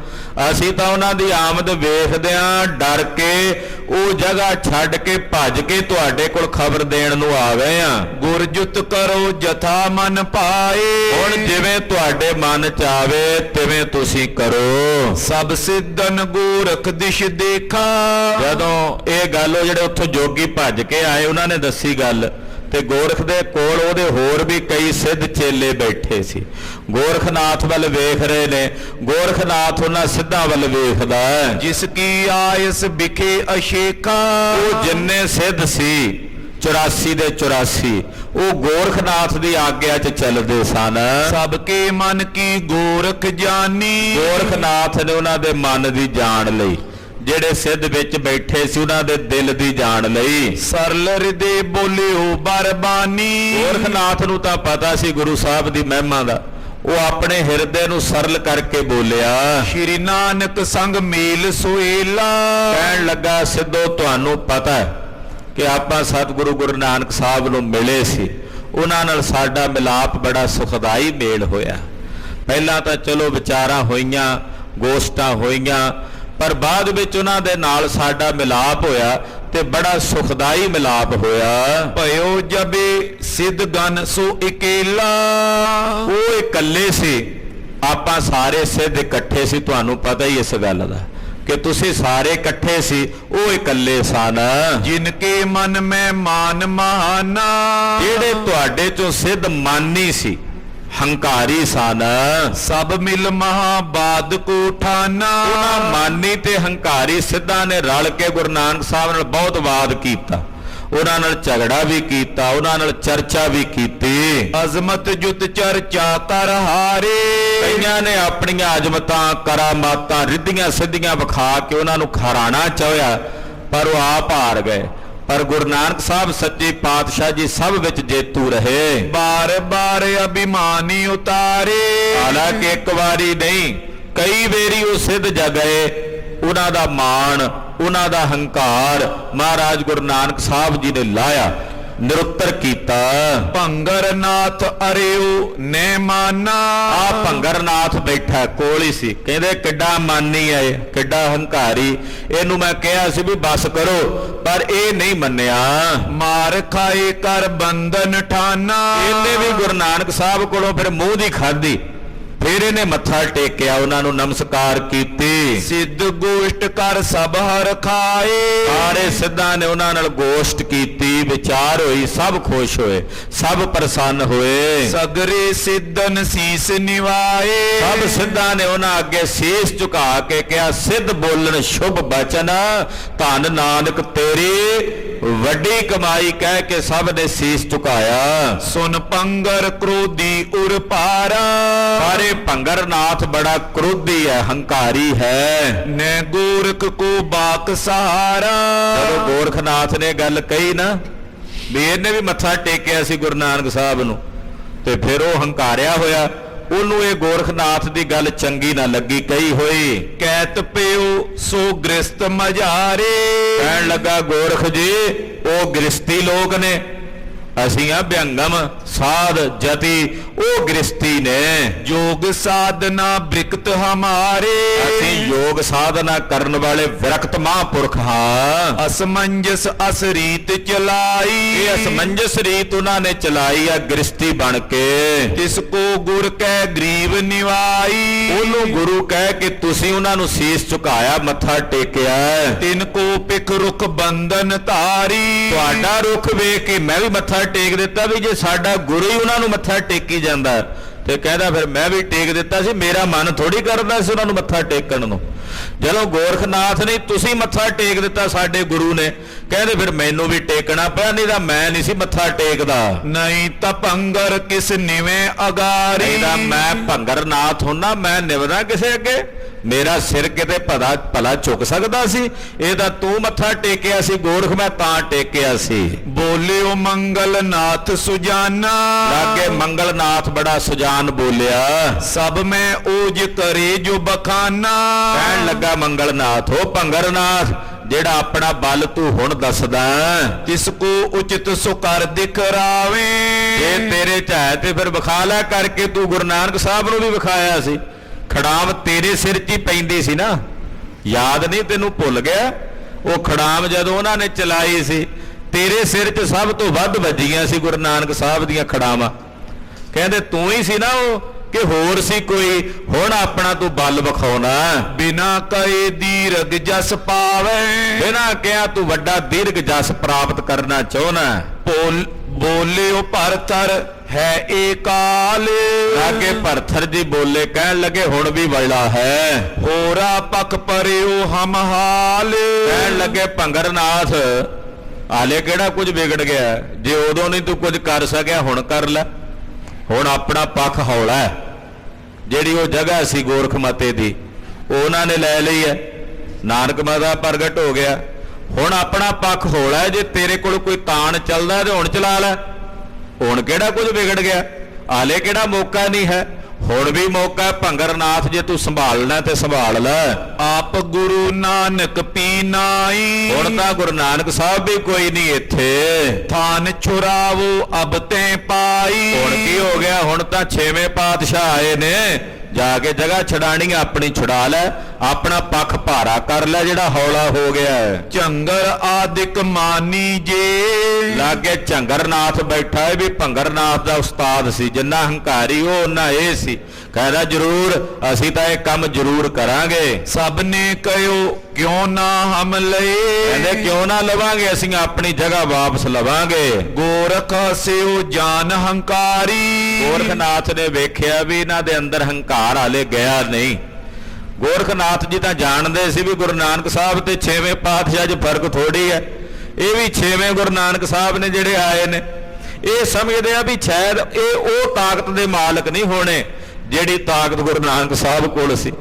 ਅਸੀਂ ਤਾਂ ਉਹਨਾਂ ਦੀ ਆਮਦ ਵੇਖਦਿਆਂ ਡਰ ਕੇ ਉਹ ਜਗ੍ਹਾ ਛੱਡ ਕੇ ਭੱਜ ਕੇ ਤੁਹਾਡੇ ਕੋਲ ਖਬਰ ਦੇਣ ਨੂੰ ਆ ਗਏ ਆ। ਗੁਰਜੁਤ ਕਰੋ ਜਥਾ ਮਨ ਪਾਏ, ਹੁਣ ਜਿਵੇਂ ਤੁਹਾਡੇ ਮਨ ਚ ਆਵੇ ਤਿਵੇਂ ਤੁਸੀਂ ਕਰੋ। ਸਭ ਸਿੱਧਨ ਗੋਰਖ ਦਿਸ਼ ਦੇਖਾ, ਜਦੋਂ ਇਹ ਗੱਲ ਉਹ ਜਿਹੜੇ ਉੱਥੋਂ ਜੋਗੀ ਭੱਜ ਕੇ ਆਏ ਉਹਨਾਂ ਨੇ ਦੱਸੀ ਗੱਲ, ਤੇ ਗੋਰਖ ਦੇ ਕੋਲ ਉਹਦੇ ਹੋਰ ਵੀ ਕਈ ਸਿੱਧ ਚੇਲੇ ਬੈਠੇ ਸੀ, ਗੋਰਖਨਾਥ ਵੱਲ ਵੇਖ ਰਹੇ ਨੇ। ਗੋਰਖਨਾਥ ਉਹਨਾਂ ਸਿੱਧਾਂ ਵੱਲ ਵੇਖਦਾ ਹੈ। ਜਿਸ ਕੀ ਆਇਸ ਵਿਖੇ ਅਸ਼ੇਖਾ, ਉਹ ਜਿੰਨੇ ਸਿੱਧ ਸੀ 84 ਦੇ 84 ਉਹ ਗੋਰਖਨਾਥ ਦੀ ਆਗਿਆ 'ਚ ਚੱਲਦੇ ਸਨ। ਸਭ ਕੇ ਮਨ ਕੀ ਗੋਰਖ ਜਾਨੀ, ਗੋਰਖਨਾਥ ਨੇ ਉਹਨਾਂ ਦੇ ਮਨ ਦੀ ਜਾਣ ਲਈ, ਜਿਹੜੇ ਸਿੱਧ ਵਿੱਚ ਬੈਠੇ ਸੀ ਉਹਨਾਂ ਦੇ ਦਿਲ ਦੀ ਜਾਣ ਲਈ। ਸਰਲ ਹਿਰਦੇ ਬੋਲਿਓ ਬਰਬਾਨੀ, ਗੋਰਖਨਾਥ ਨੂੰ ਤਾਂ ਪਤਾ ਸੀ ਗੁਰੂ ਸਾਹਿਬ ਦੀ ਮਹਿਮਾ ਦਾ, ਉਹ ਆਪਣੇ ਹਿਰਦੇ ਨੂੰ ਸਰਲ ਕਰਕੇ ਬੋਲਿਆ। ਸ਼੍ਰੀ ਨਾਨਕ ਸੰਗ ਮੇਲ ਸੋਏਲਾ, ਕਹਿਣ ਲੱਗਾ ਸਿੱਧੋ ਤੁਹਾਨੂੰ ਪਤਾ ਹੈ ਕਿ ਆਪਾਂ ਸਤਿਗੁਰੂ ਗੁਰੂ ਨਾਨਕ ਸਾਹਿਬ ਨੂੰ ਮਿਲੇ ਸੀ, ਉਹਨਾਂ ਨਾਲ ਸਾਡਾ ਮਿਲਾਪ ਬੜਾ ਸੁਖਦਾਈ ਮੇਲ ਹੋਇਆ। ਪਹਿਲਾਂ ਤਾਂ ਚਲੋ ਵਿਚਾਰਾਂ ਹੋਈਆਂ, ਗੋਸ਼ਟਾਂ ਹੋਈਆਂ, ਪਰ ਬਾਅਦ ਵਿੱਚ ਉਹਨਾਂ ਦੇ ਨਾਲ ਸਾਡਾ ਮਿਲਾਪ ਹੋਇਆ ਤੇ ਬੜਾ ਸੁਖਦਾਈ ਮਿਲਾਪ ਹੋਇਆ। ਭਇਓ ਜਬੇ ਸਿੱਧ ਗਨ ਸੋ ਇਕੇਲਾ, ਉਹ ਇਕੱਲੇ ਸੀ, ਆਪਾਂ ਸਾਰੇ ਸਿੱਧ ਇਕੱਠੇ ਸੀ। ਤੁਹਾਨੂੰ ਪਤਾ ਹੀ ਇਸ ਗੱਲ ਦਾ ਕਿ ਤੁਸੀਂ ਸਾਰੇ ਇਕੱਠੇ ਸੀ, ਉਹ ਇਕੱਲੇ ਸਨ। ਜਿਨ ਕੇ ਮਨ ਮੈਂ ਮਾਨ ਮਾਨਾ, ਜਿਹੜੇ ਤੁਹਾਡੇ ਚੋਂ ਸਿੱਧ ਮਾਨੀ ਸੀ, ਹੰਕਾਰੀ ਸਨ। ਸਭ ਮਿਲ ਮਹਾਬਾਦ ਕੋ ਠਾਨਾ, ਉਹਨਾਂ ਮਾਨੀ ਤੇ ਹੰਕਾਰੀ ਸਿੱਧਾਂ ਨੇ ਰਲ ਕੇ ਗੁਰੂ ਨਾਨਕ ਸਾਹਿਬ ਨਾਲ ਬਹੁਤ ਵਾਦ ਕੀਤਾ। ਉਹਨਾਂ ਨਾਲ ਝਗੜਾ ਵੀ ਕੀਤਾ, ਉਹਨਾਂ ਨਾਲ ਚਰਚਾ ਵੀ ਕੀਤੀ। ਅਜ਼ਮਤ ਜੁਤ ਚਰਚਾ ਕਰ ਹਾਰੇ। ਕਈਆਂ ਨੇ ਆਪਣੀਆਂ ਅਜ਼ਮਤਾਂ ਕਰਾਮਾਤਾਂ ਰਿੱਧੀਆਂ ਸਿੱਧੀਆਂ ਵਿਖਾ ਕੇ ਉਹਨਾਂ ਨੂੰ ਖਰਾਣਾ ਚਾਹਿਆ, ਪਰ ਉਹ ਆਪ ਹਾਰ ਗਏ। ਪਰ ਗੁਰੂ ਨਾਨਕ ਸਾਹਿਬ ਸੱਚੇ ਪਾਤਸ਼ਾਹ ਜੀ ਸਭ ਵਿੱਚ ਜੇਤੂ ਰਹੇ। ਬਾਰ ਬਾਰ ਅਭਿਮਾਨੀ ਉਤਾਰੇ। ਹਾਲਾਂਕਿ ਇੱਕ ਵਾਰੀ ਨਹੀਂ, ਕਈ ਵੇਰੀ ਉਹ ਸਿੱਧ ਜਗਏ। ਉਹਨਾਂ ਦਾ ਮਾਣ, ਉਹਨਾਂ ਦਾ ਹੰਕਾਰ ਮਹਾਰਾਜ ਗੁਰੂ ਨਾਨਕ ਸਾਹਿਬ ਜੀ ਨੇ ਲਾਇਆ, ਨਿਰੁੱਤਰ ਕੀਤਾ। ਭੰਗਰਨਾਥ ਅਰਿਓ ਨੇ ਮਾਨਾ। ਆ ਭੰਗਰਨਾਥ ਬੈਠਾ ਕੋਲ ਹੀ ਸੀ। ਕਹਿੰਦੇ ਕਿੱਡਾ ਮਾਨੀ ਹੈ, ਕਿੱਡਾ ਹੰਕਾਰੀ। ਇਹਨੂੰ ਮੈਂ ਕਿਹਾ ਸੀ ਵੀ ਬਸ ਕਰੋ, ਪਰ ਇਹ ਨਹੀਂ ਮੰਨਿਆ। ਮਾਰ ਖਾਏ ਕਰ ਬੰਧਨ ਠਾਨਾ। ਇਹਨੇ ਵੀ ਗੁਰੂ ਨਾਨਕ ਸਾਹਿਬ ਕੋਲੋਂ ਫਿਰ ਮੂੰਹ ਦੀ ਖਾਧੀ। ਫਿਰ ਇਹਨੇ ਮੱਥਾ ਟੇਕਿਆ, ਉਹਨਾਂ ਨੂੰ ਨਮਸਕਾਰ ਕੀਤੀ। ਸਿੱਧ ਗੋਸ਼ਟ ਕਰ ਸਭ ਹਰ ਖਾਏ। ਸਾਰੇ ਸਿੱਧਾਂ ਨੇ ਉਹਨਾਂ ਨਾਲ ਗੋਸ਼ਟ ਕੀਤੀ, ਵਿਚਾਰ ਹੋਈ, ਸਭ ਖੁਸ਼ ਹੋਏ, ਸਭ ਪ੍ਰਸੰਨ ਹੋਏ। ਸਗਰੇ ਸਿੱਧਨ ਸੀਸ ਨਿਵਾਏ। ਸਭ ਸਿੱਧਾਂ ਨੇ ਉਹਨਾਂ ਅੱਗੇ ਸੀਸ ਝੁਕਾ ਕੇ ਕਿਹਾ, ਸਿੱਧ ਬੋਲਣ ਸ਼ੁਭ ਬਚਨ, ਧੰਨ ਨਾਨਕ ਤੇਰੀ ਵੱਡੀ ਕਮਾਈ, ਕਹਿ ਕੇ ਸਭ ਨੇ ਸੀਸ ਝੁਕਾਇਆ। ਸੁਨ ਪੰਗਰ ਕ੍ਰੋਧੀ ਉਰ ਪਾਰਾ। ਪਰ ਇਹ ਭੰਗਰਨਾਥ ਬੜਾ ਕ੍ਰੋਧੀ ਹੈ, ਹੰਕਾਰੀ ਹੈ। ਨੇ ਗੋਰਖ ਕੋ ਬਾਕ ਸਹਾਰਾ। ਜਦੋਂ ਗੋਰਖਨਾਥ ਨੇ ਗੱਲ ਕਹੀ ਨਾ ਵੀ ਇਹਨੇ ਵੀ ਮੱਥਾ ਟੇਕਿਆ ਸੀ ਗੁਰੂ ਨਾਨਕ ਸਾਹਿਬ ਨੂੰ, ਤੇ ਫਿਰ ਉਹ ਹੰਕਾਰਿਆ ਹੋਇਆ। ਉਹਨੂੰ ਇਹ ਗੋਰਖਨਾਥ ਦੀ ਗੱਲ ਚੰਗੀ ਨਾ ਲੱਗੀ ਕਹੀ ਹੋਈ। ਕੈਤ ਪਿਓ ਸੋ ਗ੍ਰਸਤ ਮਝਾਰੇ। ਕਹਿਣ ਲੱਗਾ, ਗੋਰਖ ਜੀ ਉਹ ਗ੍ਰਸਤੀ ਲੋਕ ਨੇ, ਅਸੀਂ ਆ ਵਿਅੰਗਮ ਸਾਧ ਜਤੀ, ਉਹ ਗ੍ਰਸਤੀ ਨੇ। ਯੋਗ ਸਾਧਨਾ ਬ੍ਰਿਕਤ ਹਮਾਰੇ। ਅਸੀਂ ਯੋਗ ਸਾਧਨਾ ਕਰਨ ਵਾਲੇ ਵਿਰਕਤ ਮਹਾਂਪੁਰਖ ਹਾਂ। ਅਸਮੰਜਸ ਅਸਰੀਤ ਚਲਾਈ। ਇਹ ਅਸਮੰਜਸ ਰੀਤ ਉਹਨਾਂ ਨੇ ਚਲਾਈ ਆ ਗ੍ਰਸਤੀ ਬਣ ਕੇ। ਤਿਸ ਕੋ ਗੁਰ ਕਹਿ ਗਰੀਬ ਨਿਵਾਈ। ਉਹਨੂੰ ਗੁਰੂ ਕਹਿ ਕੇ ਤੁਸੀਂ ਉਹਨਾਂ ਨੂੰ ਸੀਸ ਝੁਕਾਇਆ, ਮੱਥਾ ਟੇਕਿਆ। ਤਿਨ ਕੋ ਪਿਖ ਰੁਖ ਬੰਧਨ ਧਾਰੀ। ਤੁਹਾਡਾ ਰੁਖ ਵੇਖ ਕੇ ਮੈਂ ਵੀ ਮੱਥਾ ਟੇਕ ਦਿੱਤਾ, ਵੀ ਜੇ ਸਾਡਾ ਗੁਰੂ ਹੀ ਉਹਨਾਂ ਨੂੰ ਮੱਥਾ ਟੇਕੀ ਜਾਂਦਾ ਤੇ ਕਹਿੰਦਾ ਫਿਰ ਮੈਂ ਵੀ ਟੇਕ ਦਿੱਤਾ ਸੀ। ਮੇਰਾ ਮਨ ਥੋੜੀ ਕਰਦਾ ਸੀ ਉਹਨਾਂ ਨੂੰ ਮੱਥਾ ਟੇਕਣ ਨੂੰ। ਜਦੋਂ ਗੋਰਖਨਾਥ ਨੇ ਤੁਸੀਂ ਮੱਥਾ ਟੇਕ ਦਿੱਤਾ ਸਾਡੇ ਗੁਰੂ ਨੇ, ਕਹਿੰਦੇ ਫਿਰ ਮੈਨੂੰ ਵੀ ਟੇਕਣਾ ਪਿਆ, ਨਹੀਂ ਤਾਂ ਮੈਂ ਨਹੀਂ ਸੀ ਮੱਥਾ ਟੇਕਦਾ। ਨਹੀਂ ਤਾਂ ਭੰਗਰ ਕਿਸ ਨਿਵੇਂ ਅਗਾਰੀ। ਨਹੀਂ ਤਾਂ ਮੈਂ ਭੰਗਰਨਾਥ ਹੁੰਨਾ, ਮੈਂ ਨਿਵਦਾ ਕਿਸੇ ਅੱਗੇ, ਮੇਰਾ ਸਿਰ ਕਿਤੇ ਭਲਾ ਝੁਕ ਸਕਦਾ ਸੀ। ਇਹ ਤਾਂ ਤੂੰ ਮੱਥਾ ਟੇਕਿਆ ਸੀ ਗੋਰਖ, ਮੈਂ ਤਾਂ ਟੇਕਿਆ ਸੀ। ਬੋਲਿਓ ਮੰਗਲਨਾਥ ਸੁਜਾਨਾ। ਲਾਗੇ ਮੰਗਲਨਾਥ ਬੜਾ ਸੁਜਾਨ ਬੋਲਿਆ। ਸਭ ਮੈਂ ਓਜ ਕਰੇ ਜੋ ਬਖਾਨਾ। ਕਹਿਣ ਲੱਗਾ ਮੰਗਲਨਾਥ, ਉਹ ਭੰਗਰਨਾਥ ਜਿਹੜਾ ਆਪਣਾ ਬਲ ਤੂੰ ਹੁਣ ਦੱਸਦਾ, ਤਿਸ ਕੋ ਉਚਿਤ ਸੋ ਕਰ ਦਿਖਰਾਵੇ। ਜੇ ਤੇਰੇ ਚ ਹੈ ਤੇ ਫਿਰ ਵਿਖਾ ਲੈ ਕਰਕੇ। ਤੂੰ ਗੁਰੂ ਨਾਨਕ ਸਾਹਿਬ ਨੂੰ ਵੀ ਵਿਖਾਇਆ ਸੀ, ਖੜਾਮ ਤੇਰੇ ਸਿਰ 'ਚ ਹੀ ਪੈਂਦੀ ਸੀ ਨਾ, ਯਾਦ ਨਹੀਂ ਤੈਨੂੰ, ਭੁੱਲ ਗਿਆ? ਉਹ ਖੜਾਮ ਜਦੋਂ ਉਹਨਾਂ ਨੇ ਚਲਾਈ ਸੀ, ਤੇਰੇ ਸਿਰ 'ਚ ਸਭ ਤੋਂ ਵੱਧ ਵੱਜੀਆਂ ਸੀ ਗੁਰੂ ਨਾਨਕ ਸਾਹਿਬ ਦੀਆਂ ਖੜਾਵਾਂ। ਕਹਿੰਦੇ ਤੂੰ ਹੀ ਸੀ ਨਾ ਉਹ, ਕਿ ਹੋਰ ਸੀ ਕੋਈ? ਹੁਣ ਆਪਣਾ ਤੂੰ ਬਲ ਵਿਖਾਉਣਾ। ਬਿਨਾ ਕਹੇ ਦੀਰਘ ਜਸ ਪਾਵੇ। ਬਿਨਾ ਕਿਹਾ ਤੂੰ ਵੱਡਾ ਦੀਰਘ ਜਸ ਪ੍ਰਾਪਤ ਕਰਨਾ ਚਾਹੁੰਦਾ। ਬੋਲਿਓ ਭਰਥਰ ਹੈ ਏਕਾਲ। ਲਾਗੇ ਭਰਥਰ ਜੀ ਬੋਲੇ, ਕਹਿਣ ਲੱਗੇ ਹੁਣ ਵੀ ਵੜਾ ਹੈ। ਹੋਰਾ ਪਖ ਪਰਿਓ ਹਮ ਹਾਲ। ਕਹਿਣ ਲੱਗੇ ਭੰਗਰਨਾਥ ਹਾਲੇ ਕਿਹੜਾ ਕੁਝ ਵਿਗੜ ਗਿਆ, ਜੇ ਉਦੋਂ ਨਹੀਂ ਤੂੰ ਕੁਝ ਕਰ ਸਕਿਆ ਹੁਣ ਕਰ ਲੈ। ਹੁਣ ਆਪਣਾ ਪੱਖ ਹੌਲਾ ਹੈ। ਜਿਹੜੀ ਉਹ ਜਗ੍ਹਾ ਸੀ ਗੋਰਖ ਮਾਤੇ ਦੀ ਉਹ ਉਹਨਾਂ ਨੇ ਲੈ ਲਈ ਹੈ, ਨਾਨਕ ਮਾਤਾ ਪ੍ਰਗਟ ਹੋ ਗਿਆ। ਹੁਣ ਆਪਣਾ ਪੱਖ ਹੌਲਾ ਹੈ। ਜੇ ਤੇਰੇ ਕੋਲ ਕੋਈ ਤਾਣ ਚੱਲਦਾ ਤੇ ਹੁਣ ਚਲਾ ਲੈ, ਹੁਣ ਕਿਹੜਾ ਕੁਝ ਵਿਗੜ ਗਿਆ, ਹਾਲੇ ਕਿਹੜਾ ਮੌਕਾ ਨਹੀਂ ਹੈ। ਹੁਣ ਵੀ ਮੌਕਾ ਭੰਗਰਨਾਥ, ਜੇ ਤੂੰ ਸੰਭਾਲਣਾ ਤੇ ਸੰਭਾਲ ਲੈ। ਆਪ ਗੁਰੂ ਨਾਨਕ ਪੀਨਾਈ। ਹੁਣ ਤਾਂ ਗੁਰੂ ਨਾਨਕ ਸਾਹਿਬ ਵੀ ਕੋਈ ਨਹੀਂ ਇੱਥੇ। ਥਾਨ ਛੁਰਾਵੋ ਅਬ ਤੇ ਪਾਈ। ਹੁਣ ਕੀ ਹੋ ਗਿਆ? ਹੁਣ ਤਾਂ 6ਵੇਂ ਪਾਤਸ਼ਾਹ ਆਏ ਨੇ, ਜਾ ਕੇ ਜਗ੍ਹਾ ਛਡਾਣੀ ਆਪਣੀ ਛੁਡਾ ਲੈ, ਆਪਣਾ ਪੱਖ ਭਾਰਾ ਕਰ ਲੈ ਜਿਹੜਾ ਹੌਲਾ ਹੋ ਗਿਆ। ਝੰਗਰ ਆਦਿਕ ਮਾਨੀ ਜੇ। ਲਾਗੇ ਝੰਗਰਨਾਥ ਬੈਠਾ ਹੈ, ਵੀ ਭੰਗਰਨਾਥ ਦਾ ਉਸਤਾਦ ਸੀ। ਜਿੰਨਾ ਹੰਕਾਰੀ ਉਹ ਉਹਨਾਂ ਇਹ ਸੀ। ਕਹਿੰਦਾ ਜ਼ਰੂਰ ਅਸੀਂ ਤਾਂ ਇਹ ਕੰਮ ਜ਼ਰੂਰ ਕਰਾਂਗੇ। ਸਭ ਨੇ ਕਹਿਓ ਕਿਉਂ ਨਾ ਹਮ ਲਏ। ਕਹਿੰਦੇ ਕਿਉਂ ਨਾ ਲਵਾਂਗੇ, ਅਸੀਂ ਆਪਣੀ ਜਗ੍ਹਾ ਵਾਪਸ ਲਵਾਂਗੇ। ਗੋਰਖ ਸਿਓ ਜਾਨ ਹੰਕਾਰੀ। ਗੋਰਖਨਾਥ ਨੇ ਵੇਖਿਆ ਵੀ ਇਹਨਾਂ ਦੇ ਅੰਦਰ ਹੰਕਾਰ ਹਾਲੇ ਗਿਆ ਨਹੀਂ। ਗੋਰਖਨਾਥ ਜੀ ਤਾਂ ਜਾਣਦੇ ਸੀ ਵੀ ਗੁਰੂ ਨਾਨਕ ਸਾਹਿਬ ਤੇ 6ਵੇਂ ਪਾਤਸ਼ਾਹ 'ਚ ਫਰਕ ਥੋੜੀ ਹੈ। ਇਹ ਵੀ 6ਵੇਂ ਗੁਰੂ ਨਾਨਕ ਸਾਹਿਬ ਨੇ ਜਿਹੜੇ ਆਏ ਨੇ, ਇਹ ਸਮਝਦੇ ਆ ਵੀ ਸ਼ਾਇਦ ਇਹ ਉਹ ਤਾਕਤ ਦੇ ਮਾਲਕ ਨਹੀਂ ਹੋਣੇ ਜਿਹੜੀ ਤਾਕਤ ਗੁਰੂ ਨਾਨਕ ਸਾਹਿਬ ਕੋਲ ਸੀ।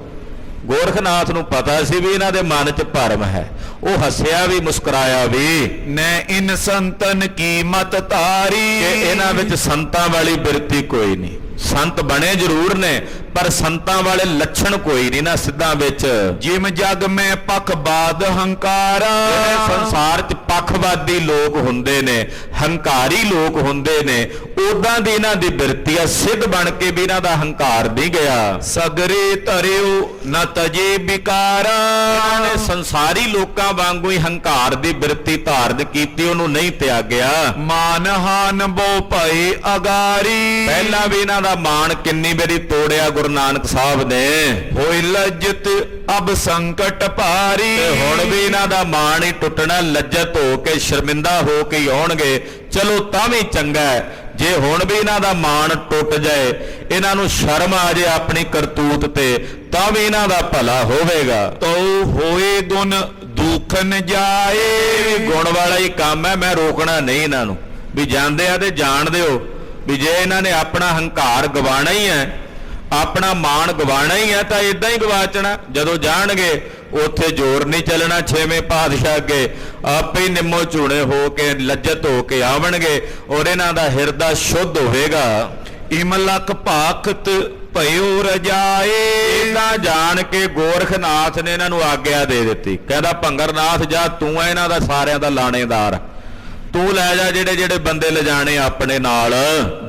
ਗੋਰਖਨਾਥ ਨੂੰ ਪਤਾ ਸੀ ਵੀ ਇਹਨਾਂ ਦੇ ਮਨ 'ਚ ਭਰਮ ਹੈ, ਉਹ ਹੱਸਿਆ ਵੀ ਮੁਸਕਰਾਇਆ ਵੀ। ਨੈ ਇਨ ਸੰਤਨ ਕੀ ਮਤ ਤਾਰੀ, ਕਿ ਇਹਨਾਂ ਵਿੱਚ ਸੰਤਾਂ ਵਾਲੀ ਬਿਰਤੀ ਕੋਈ ਨਹੀਂ। ਸੰਤ ਬਣੇ ਜ਼ਰੂਰ ਨੇ ਪਰ ਸੰਤਾਂ ਵਾਲੇ ਲੱਛਣ ਕੋਈ ਨਹੀਂ ਨਾ ਸਿੱਧਾਂ ਵਿੱਚ। ਜਿਮ ਜਗ ਮੈਂ ਪਖਬਾਦ ਹੰਕਾਰਾ, ਜਿਹੜੇ ਸੰਸਾਰ 'ਚ ਪੱਖਵਾਦੀ ਲੋਕ ਹੁੰਦੇ ਨੇ, ਹੰਕਾਰੀ ਲੋਕ ਹੁੰਦੇ ਨੇ, ਉਦਾਂ ਦੀ ਇਹਨਾਂ ਦੀ ਬਿਰਤੀ ਆ। ਸਿੱਧ ਬਣ ਕੇ ਵੀ ਇਹਨਾਂ ਦਾ ਹੰਕਾਰ ਨਹੀਂ ਗਿਆ। ਸਗਰੇ ਧਰਿਓ ਨ ਤਜੇ ਬਿਕਾਰਾ, ਇਹਨਾਂ ਨੇ ਸੰਸਾਰੀ ਲੋਕਾਂ ਵਾਂਗੂ ਹੀ ਹੰਕਾਰ ਦੀ ਬਿਰਤੀ ਧਾਰਨ ਕੀਤੀ, ਉਹਨੂੰ ਨਹੀਂ ਤਿਆਗਿਆ। ਮਾਨ ਹਾਨ ਬੋ ਭਏ ਅਗਾਰੀ, ਪਹਿਲਾਂ ਵੀ ਇਹਨਾਂ ਦਾ ਮਾਣ ਕਿੰਨੀ ਵਾਰੀ ਤੋੜਿਆ ਗੁਰੂ ਨਾਨਕ ਸਾਹਿਬ ਨੇ। ਹੋਇ ਲੱਜਤ ਅਬ ਸੰਕਟ ਭਾਰੀ, ਤੇ ਹੁਣ ਵੀ ਇਹਨਾਂ ਦਾ ਮਾਣ ਹੀ ਟੁੱਟਣਾ, ਲੱਜਤ ਹੋ ਕੇ ਸ਼ਰਮਿੰਦਾ ਹੋ ਕੇ ਹੀ ਆਉਣਗੇ। ਚਲੋ ਤਾਂ ਵੀ ਚੰਗਾ ਹੈ ਜੇ ਹੁਣ ਵੀ ਇਹਨਾਂ ਦਾ ਮਾਣ ਟੁੱਟ ਜਾਏ, ਇਹਨਾਂ ਨੂੰ ਸ਼ਰਮ ਆ ਜਾਏ ਆਪਣੀ ਕਰਤੂਤ ਤੇ, ਤਾਂ ਵੀ ਇਹਨਾਂ ਦਾ ਭਲਾ ਹੋਵੇਗਾ। ਤੋ ਹੋਏ ਗੁਣ ਦੁਖਨ ਜਾਏ, ਇਹ ਵੀ ਗੁਣ ਵਾਲਾ ਹੀ ਕੰਮ ਹੈ, ਮੈਂ ਰੋਕਣਾ ਨਹੀਂ ਇਹਨਾਂ ਨੂੰ। ਵੀ ਜਾਂਦੇ ਆ ਤੇ ਜਾਣ ਦਿਓ ਵੀ ਜੇ ਇਹਨਾਂ ਨੇ ਆਪਣਾ ਹੰਕਾਰ ਗਵਾਣਾ ਹੀ ਹੈ, ਆਪਣਾ ਮਾਣ ਗਵਾਣਾ ਹੀ ਹੈ, ਤਾਂ ਇਦਾਂ ਹੀ ਗਵਾਚਣਾ। ਜਦੋਂ ਜਾਣਗੇ ਉੱਥੇ ਜ਼ੋਰ ਨਹੀਂ ਚੱਲਣਾ। 6ਵੇਂ ਪਾਤਸ਼ਾਹ ਅੱਗੇ ਆਪੇ ਹੀ ਨਿੰਮੋ ਝੂਣੇ ਹੋ ਕੇ ਲੱਜਤ ਹੋ ਕੇ ਆਵਣਗੇ ਔਰ ਇਹਨਾਂ ਦਾ ਹਿਰਦਾ ਸ਼ੁੱਧ ਹੋਵੇਗਾ। ਇਮਲਕ ਭਾਖਤ ਭਇਓ ਰਜਾਏ, ਇਹਨਾਂ ਜਾਣ ਕੇ ਗੋਰਖਨਾਥ ਨੇ ਇਹਨਾਂ ਨੂੰ ਆਗਿਆ ਦੇ ਦਿੱਤੀ। ਕਹਿੰਦਾ ਭੰਗਰਨਾਥ ਜਾ, ਤੂੰ ਹੈ ਇਹਨਾਂ ਦਾ ਸਾਰਿਆਂ ਦਾ ਲਾਣੇਦਾਰ, ਤੂੰ ਲੈ ਜਾ ਜਿਹੜੇ ਜਿਹੜੇ ਬੰਦੇ ਲਿਜਾਣੇ ਆਪਣੇ ਨਾਲ।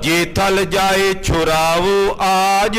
ਜੇ ਥਲ ਜਾਏ ਛੁਰਾਵੋ ਆਜ,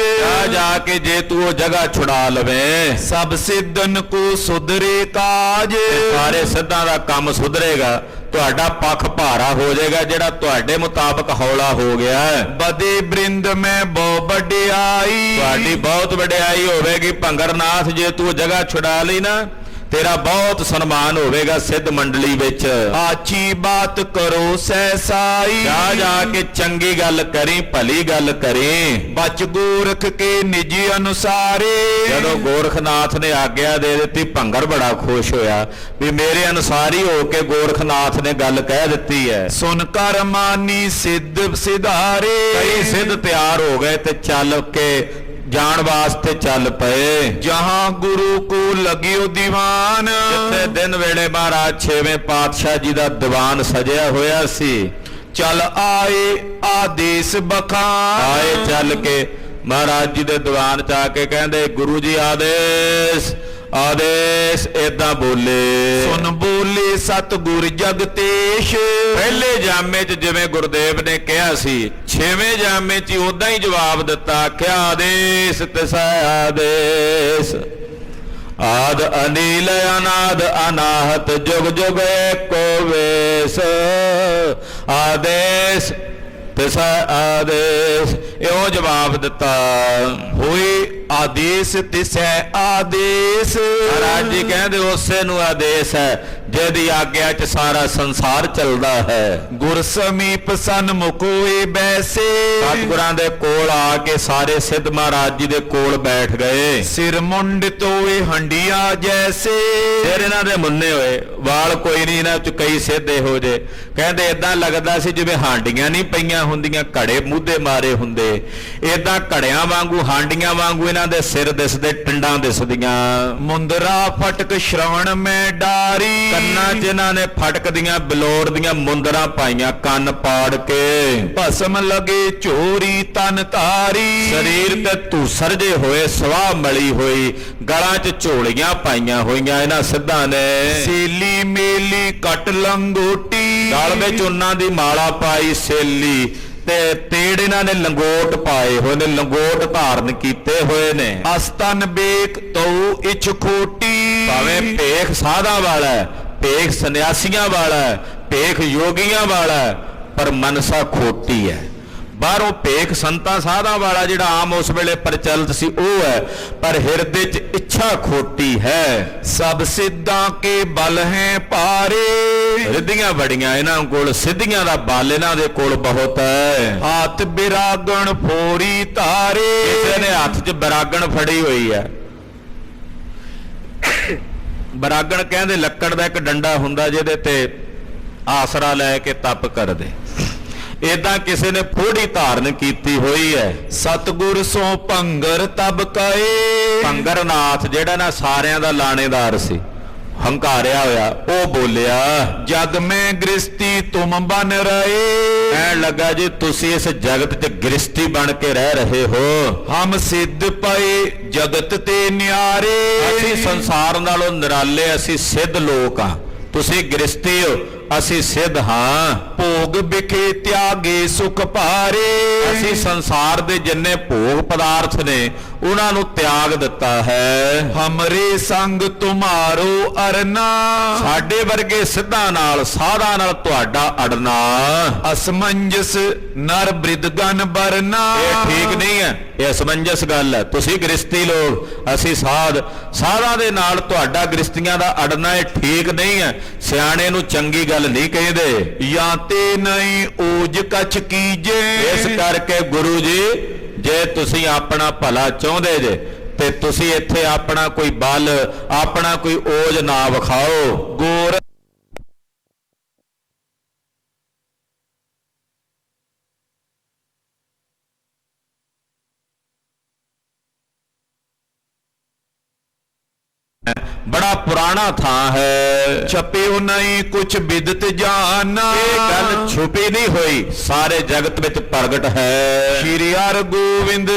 ਜਾ ਕੇ ਜੇ ਤੂੰ ਉਹ ਜਗ੍ਹਾ ਛੁਡਾ ਲਵੇਂ, ਸਭ ਸਿੱਧਨ ਕੋ ਸੁਧਰੇ ਕਾਜ, ਸਾਰੇ ਸਿੱਧਾਂ ਦਾ ਕੰਮ ਸੁਧਰੇਗਾ, ਤੁਹਾਡਾ ਪੱਖ ਭਾਰਾ ਹੋ ਜਾਏਗਾ ਜਿਹੜਾ ਤੁਹਾਡੇ ਮੁਤਾਬਕ ਹੌਲਾ ਹੋ ਗਿਆ। ਬਦੇ ਬ੍ਰਿੰਦ ਮੈਂ ਬਹੁ ਵਡਿਆਈ, ਤੁਹਾਡੀ ਬਹੁਤ ਵਡਿਆਈ ਹੋਵੇਗੀ ਭੰਗਰਨਾਥ ਜੇ ਤੂੰ ਜਗ੍ਹਾ ਛੁਡਾ ਲਈ ਨਾ, ਤੇਰਾ ਬਹੁਤ ਸਨਮਾਨ ਹੋਵੇਗਾ ਸਿੱਧ ਮੰਡਲੀ ਵਿੱਚ। ਆਚੀ ਬਾਤ ਕਰੋ ਸਹਿਸਾਈ, ਜਾ ਜਾ ਕੇ ਚੰਗੀ ਗੱਲ ਕਰੀ, ਭਲੀ ਗੱਲ ਕਰੀ। ਬਚ ਗੋਰਖ ਕੇ ਨਿਜੀ ਅਨੁਸਾਰੇ, ਜਦੋਂ ਗੋਰਖਨਾਥ ਨੇ ਆਗਿਆ ਦੇ ਦਿੱਤੀ, ਭੰਗਰ ਬੜਾ ਖੁਸ਼ ਹੋਇਆ ਵੀ ਮੇਰੇ ਅਨੁਸਾਰ ਹੀ ਹੋ ਕੇ ਗੋਰਖਨਾਥ ਨੇ ਗੱਲ ਕਹਿ ਦਿੱਤੀ ਹੈ। ਸੁਨ ਕਰ ਮਾਨੀ ਸਿੱਧ ਸਿਧਾਰੇ, ਕਈ ਸਿੱਧ ਤਿਆਰ ਹੋ ਗਏ ਤੇ ਚੱਲ ਕੇ ਜਾਣ ਵਾਸਤੇ ਚੱਲ ਪਏ। ਜਹਾਂ ਗੁਰੂ ਕੋ ਲਗਿਓ ਦੀਵਾਨ, ਜਿੱਥੇ ਦਿਨ ਵੇਲੇ ਮਹਾਰਾਜ 6ਵੇਂ ਪਾਤਸ਼ਾਹ ਜੀ ਦਾ ਦੀਵਾਨ ਸਜਿਆ ਹੋਇਆ ਸੀ। ਚਲ ਆਏ ਆਦੇਸ਼ ਬਖਾਨ, ਆਏ ਚੱਲ ਕੇ ਮਹਾਰਾਜ ਜੀ ਦੇ ਦੀਵਾਨ ਚ ਆ ਕੇ ਕਹਿੰਦੇ ਗੁਰੂ ਜੀ ਆਦੇਸ਼ ਆਦੇਸ਼, ਏਦਾਂ ਬੋਲੇ। ਸੁਨ ਬੋਲੇ ਸਤਿਗੁਰ ਜਗਤੇਸ਼, ਪਹਿਲੇ ਜਾਮੇ ਚ ਜਿਵੇਂ ਗੁਰਦੇਵ ਨੇ ਕਿਹਾ ਸੀ, 6ਵੇਂ ਜਾਮੇ ਚ ਉਦਾਂ ਹੀ ਜਵਾਬ ਦਿੱਤਾ। ਆਖਿਆ ਆਦੇਸ਼ ਤਿਸੈ ਆਦੇਸ਼, ਆਦ ਅਨੀਲ ਅਨਾਦ ਅਨਾਹਤ ਜੁਗ ਜੁਗ ਏਕੋ ਵੇਸ, ਆਦੇਸ਼ ਤਿਸੈ ਆਦੇਸ਼, ਇਹੋ ਜਵਾਬ ਦਿੱਤਾ। ਹੋਏ ਆਦੇਸ਼ ਤਿਸੈ ਆਦੇਸ਼, ਮਹਾਰਾਜ ਜੀ ਕਹਿੰਦੇ ਉਸੇ ਨੂੰ ਆਦੇਸ਼ ਹੈ ਜਿਹਦੀ ਆਗਿਆ ਚ ਸਾਰਾ ਸੰਸਾਰ ਚੱਲਦਾ ਹੈ। ਗੁਰ ਸਮੀਪ ਸਨਮੁਖ ਹੋਏ ਬੈਸੇ, ਸਤਿਗੁਰਾਂ ਦੇ ਕੋਲ ਆ ਕੇ ਸਾਰੇ ਸਿੱਧ ਮਹਾਰਾਜ ਜੀ ਦੇ ਕੋਲ ਬੈਠ ਗਏ। ਸਿਰ ਮੁੰਡਿਤ ਹੋਏ ਹੰਡੀਆਂ ਜੈਸੇ, ਫਿਰ ਇਹਨਾਂ ਦੇ ਮੁੰਨੇ ਹੋਏ, ਵਾਲ ਕੋਈ ਨਹੀਂ ਇਹਨਾਂ ਚ ਕਈ ਸਿੱਧ ਇਹੋ ਜੇ। ਕਹਿੰਦੇ ਏਦਾਂ ਲੱਗਦਾ ਸੀ ਜਿਵੇਂ ਹਾਂਡੀਆਂ ਨਹੀਂ ਪਈਆਂ ਹੁੰਦੀਆਂ, ਘੜੇ ਮੂਧੇ ਮਾਰੇ ਹੁੰਦੇ, ਏਦਾਂ ਘੜਿਆਂ ਵਾਂਗੂ ਹਾਂਡੀਆਂ ਵਾਂਗੂ ਇਹਨਾਂ ਦੇ ਸਿਰ ਦਿਸਦੇ, ਟਿੰਡਾਂ ਦਿਸਦੀਆਂ। ਮੁੰਦਰਾ ਫਟਕ ਸ਼ਰਵਣ ਮੈਂ ਡਾਰੀ, ਕੰਨਾਂ 'ਚ ਇਹਨਾਂ ਨੇ ਫਟਕ ਦੀਆਂ ਬਲੌਰ ਦੀਆਂ ਮੁੰਦਰਾਂ ਪਾਈਆਂ, ਕੰਨ ਪਾੜ ਕੇ। ਭਸਮ ਲਗੇ ਝੋਰੀ ਤਨ ਧਾਰੀ, ਸਰੀਰ ਤੇ ਧੂਸਰ ਜੇ ਹੋਏ, ਸਵਾਹ ਮਲੀ ਹੋਈ, ਗਲਾਂ 'ਚ ਝੋਲੀਆਂ ਪਾਈਆਂ ਹੋਈਆਂ ਇਹਨਾਂ ਸਿੱਧਾਂ ਨੇ। ਸੇਲੀ ਮੇਲੀ ਕਟ ਲੰਗੋਟੀ, ਗਲ ਵਿੱਚ ਉਹਨਾਂ ਦੀ ਮਾਲਾ ਪਾਈ ਸੇਲੀ, ਤੇ ਤੇੜ ਇਹਨਾਂ ਨੇ ਲੰਗੋਟ ਪਾਏ ਹੋਏ ਨੇ, ਲੰਗੋਟ ਧਾਰਨ ਕੀਤੇ ਹੋਏ ਨੇ। ਅਸਤਨ ਬੇਕ ਤਉ ਇਛ ਖੋਟੀ, ਭਾਵੇਂ ਭੇਖ ਸਾਧਾਂ ਵਾਲਾ, ਭੇਖ ਸੰਨਿਆਸੀਆਂ ਵਾਲਾ, ਭੇਖ ਯੋਗੀਆਂ ਵਾਲਾ, ਪਰ ਮਨਸਾ ਖੋਟੀ ਹੈ। ਬਾਹਰੋਂ ਭੇਖ ਸੰਤਾਂ ਸਾਧਾਂ ਵਾਲਾ ਜਿਹੜਾ ਆਮ ਉਸ ਵੇਲੇ ਪ੍ਰਚਲਿਤ ਸੀ ਉਹ ਹੈ, ਪਰ ਹਿਰਦੇ 'ਚ ਇੱਛਾ ਖੋਟੀ ਹੈ। ਸਭ ਸਿੱਧਾਂ ਕੇ ਬਲ ਹੈ ਪਾਰੇ, ਰਿੱਧੀਆਂ ਬੜੀਆਂ ਇਹਨਾਂ ਕੋਲ, ਸਿੱਧੀਆਂ ਦਾ ਬਲ ਇਹਨਾਂ ਦੇ ਕੋਲ ਬਹੁਤ ਹੈ। ਹੱਥ ਬਿਰਾਗਣ ਫੋਰੀ ਧਾਰੇ, ਕਿਸੇ ਨੇ ਹੱਥ 'ਚ ਬਰਾਗਣ ਫੜੀ ਹੋਈ ਹੈ। ਬਰਾਗਣ ਕਹਿੰਦੇ ਲੱਕੜ ਦਾ ਇੱਕ ਡੰਡਾ ਹੁੰਦਾ ਜਿਹਦੇ ਤੇ ਆਸਰਾ ਲੈ ਕੇ ਤਪ ਕਰਦੇ। ਏਦਾਂ ਕਿਸੇ ਨੇ ਫੋੜੀ ਧਾਰਨ ਕੀਤੀ ਹੋਈ ਹੈ। ਸਤਿਗੁਰ ਸੋ ਭੰਗਰ ਤਬ ਕਏ। ਭੰਗਰਨਾਥ ਜਿਹੜਾ ਨਾ ਸਾਰਿਆਂ ਦਾ ਲਾਣੇਦਾਰ ਸੀ, ਹੰਕਾਰਿਆ ਹੋਇਆ, ਉਹ ਬੋਲਿਆ, ਜਗ ਮੈਂ ਗ੍ਰਸਤੀ ਤੁਮ ਬਨ ਰਹੇ। ਕਹਿਣ ਲੱਗਾ ਜੀ ਤੁਸੀਂ ਇਸ ਜਗਤ 'ਚ ਗ੍ਰਸਤੀ ਬਣ ਕੇ ਰਹਿ ਰਹੇ ਹੋ। ਹਮ ਸਿੱਧ ਪਏ ਜਗਤ ਤੇ ਨਿਆਰੇ। ਅਸੀਂ ਸੰਸਾਰ ਨਾਲੋਂ ਨਿਰਾਲੇ, ਅਸੀਂ ਸਿੱਧ ਲੋਕ ਆ। ਤੁਸੀਂ ਗ੍ਰਸਤੀ ਹੋ, ਅਸੀਂ ਸਿੱਧ ਹਾਂ। ਭੋਗ ਵਿਖੇ ਤਿਆਗੇ ਸੁਖ ਭਾਰੇ। ਅਸੀਂ ਸੰਸਾਰ ਦੇ ਜਿੰਨੇ ਭੋਗ ਪਦਾਰਥ ਨੇ ਉਹਨਾਂ ਨੂੰ ਤਿਆਗ ਦਿੱਤਾ ਹੈ। ਹਮਰੇ ਸੰਗ ਤੁਮਾਰੋ ਅਰਨਾ। ਸਾਡੇ ਵਰਗੇ ਸਿੱਧਾਂ ਨਾਲ, ਸਾਧਾਂ ਨਾਲ ਤੁਹਾਡਾ ਅੜਨਾ ਅਸਮੰਜਸ ਨਰ ਬ੍ਰਿਦਗਨ ਬਰਨਾ। ਇਹ ਠੀਕ ਨਹੀਂ ਹੈ, ਇਹ ਅਸਮੰਜਸ ਗੱਲ ਹੈ। ਤੁਸੀਂ ਗ੍ਰਸਤੀ ਲੋਕ, ਅਸੀਂ ਸਾਧਾਂ ਦੇ ਨਾਲ ਤੁਹਾਡਾ ਗ੍ਰਸਤੀਆਂ ਦਾ ਅੜਨਾ ਇਹ ਠੀਕ ਨਹੀਂ ਹੈ। ਸਿਆਣੇ ਨੂੰ ਚੰਗੀ ਗੱਲ ਨਹੀਂ ਕਹਿੰਦੇ। ਜਾਂ ਤੇ ਨਹੀਂ ਓਜ ਕਛ ਕੀਜੇ। ਇਸ ਕਰਕੇ ਗੁਰੂ ਜੀ, ਜੇ ਤੁਸੀਂ ਆਪਣਾ ਭਲਾ ਚਾਹੁੰਦੇ ਜੇ ਤੇ ਤੁਸੀਂ ਇੱਥੇ ਆਪਣਾ ਕੋਈ ਬਲ, ਆਪਣਾ ਕੋਈ ਓਜ ਨਾ ਵਿਖਾਓ। ਗੋਰ ਬੜਾ ਪੁਰਾਣਾ ਥਾਂ ਹੈ। ਛਪਿਓ ਨਹੀਂ ਕੁਛ ਬਿਦਤ ਜਾਨਾ। ਇਹ ਗੱਲ ਛੁਪੀ ਨਹੀਂ ਹੋਈ, ਸਾਰੇ ਜਗਤ ਵਿੱਚ ਪ੍ਰਗਟ ਹੈ। ਸ਼੍ਰੀ ਹਰਿ ਗੋਬਿੰਦ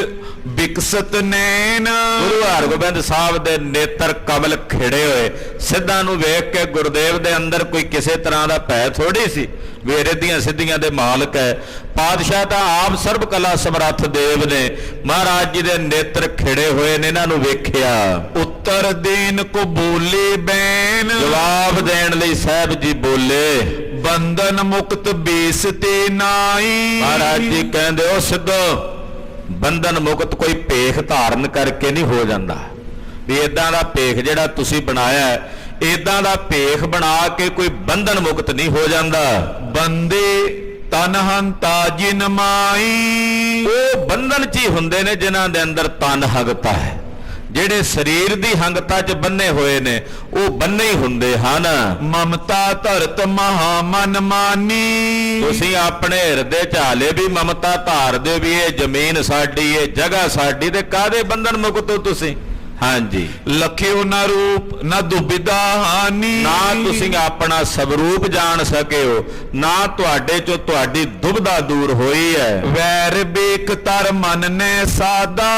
ਵਿਕਸਤ ਨੈਣ। ਗੁਰੂ ਹਰਗੋਬਿੰਦ ਸਾਹਿਬ ਦੇ ਨੇਤਰ ਕਮਲ ਖਿੜੇ ਹੋਏ। ਸਿੱਧਾਂ ਨੂੰ ਵੇਖ ਕੇ ਗੁਰਦੇਵ ਦੇ ਅੰਦਰ ਕੋਈ ਕਿਸੇ ਤਰ੍ਹਾਂ ਦਾ ਭੈ ਥੋੜੀ ਸੀ, ਵੀ ਰਿੱਧੀਆਂ ਸਿੱਧੀਆਂ ਦੇ ਮਾਲਕ ਹੈ। ਪਾਤਸ਼ਾਹ ਤਾਂ ਆਪ ਸਰਬ ਕਲਾ ਸਮਰੱਥ ਦੇਵ ਨੇ। ਮਹਾਰਾਜ ਜੀ ਦੇ ਨੇਤਰ ਖਿੜੇ ਹੋਏ ਨੇ, ਇਹਨਾਂ ਨੂੰ ਵੇਖਿਆ। ਉੱਤਰ ਦੇਨ ਕੋ ਬੋਲੇ ਬੈਨ। ਜਵਾਬ ਦੇਣ ਲਈ ਸਾਹਿਬ ਜੀ ਬੋਲੇ, ਬੰਧਨ ਮੁਕਤ ਬੇਸ ਤੇ ਨਾਈ। ਮਹਾਰਾਜ ਜੀ ਕਹਿੰਦੇ, ਉਹ ਸਿੱਧੋ, ਬੰਧਨ ਮੁਕਤ ਕੋਈ ਭੇਖ ਧਾਰਨ ਕਰਕੇ ਨਹੀਂ ਹੋ ਜਾਂਦਾ। ਵੀ ਇਦਾਂ ਦਾ ਭੇਖ ਜਿਹੜਾ ਤੁਸੀਂ ਬਣਾਇਆ, ਇਦਾਂ ਦਾ ਭੇਖ ਬਣਾ ਕੇ ਕੋਈ ਬੰਧਨ ਮੁਕਤ ਨਹੀਂ ਹੋ ਜਾਂਦਾ। ਬੰਦੇ ਤਨ ਹੰਤਾ ਜਿਨ ਮਾਈ। ਉਹ ਬੰਧਨ 'ਚ ਹੀ ਹੁੰਦੇ ਨੇ ਜਿਨ੍ਹਾਂ ਦੇ ਅੰਦਰ ਤਨ ਹੰਗਤਾ ਹੈ। ਜਿਹੜੇ ਸਰੀਰ ਦੀ ਹੰਗਤਾ 'ਚ ਬੰਨੇ ਹੋਏ ਨੇ ਉਹ ਬੰਨੇ ਹੀ ਹੁੰਦੇ ਹਨ। ਮਮਤਾ ਧਰਤ ਮਹਾ ਮਨ ਮਾਨੀ। ਤੁਸੀਂ ਆਪਣੇ ਹਿਰਦੇ 'ਚ ਹਾਲੇ ਵੀ ਮਮਤਾ ਧਾਰਦੇ ਵੀ ਇਹ ਜ਼ਮੀਨ ਸਾਡੀ, ਇਹ ਜਗ੍ਹਾ ਸਾਡੀ, ਤੇ ਕਾਹਦੇ ਬੰਧਨ ਮੁਕਤ ਹੋ ਤੁਸੀਂ? ਹਾਂਜੀ, ਲਖਿਓ ਨਾ ਰੂਪ ਨਾ ਦੁਬਿਧਾ ਹਾਨੀ। ਨਾ ਤੁਸੀਂ ਆਪਣਾ ਸਵਰੂਪ ਜਾਣ ਸਕੇ ਹੋ, ਨਾ ਤੁਹਾਡੇ 'ਚੋਂ ਤੁਹਾਡੀ ਦੁਬਿਧਾ ਦੂਰ ਹੋਈ ਹੈ। ਵੈਰ ਬੇਕ ਤਰ ਮਨ ਨੇ ਸਾਦਾ।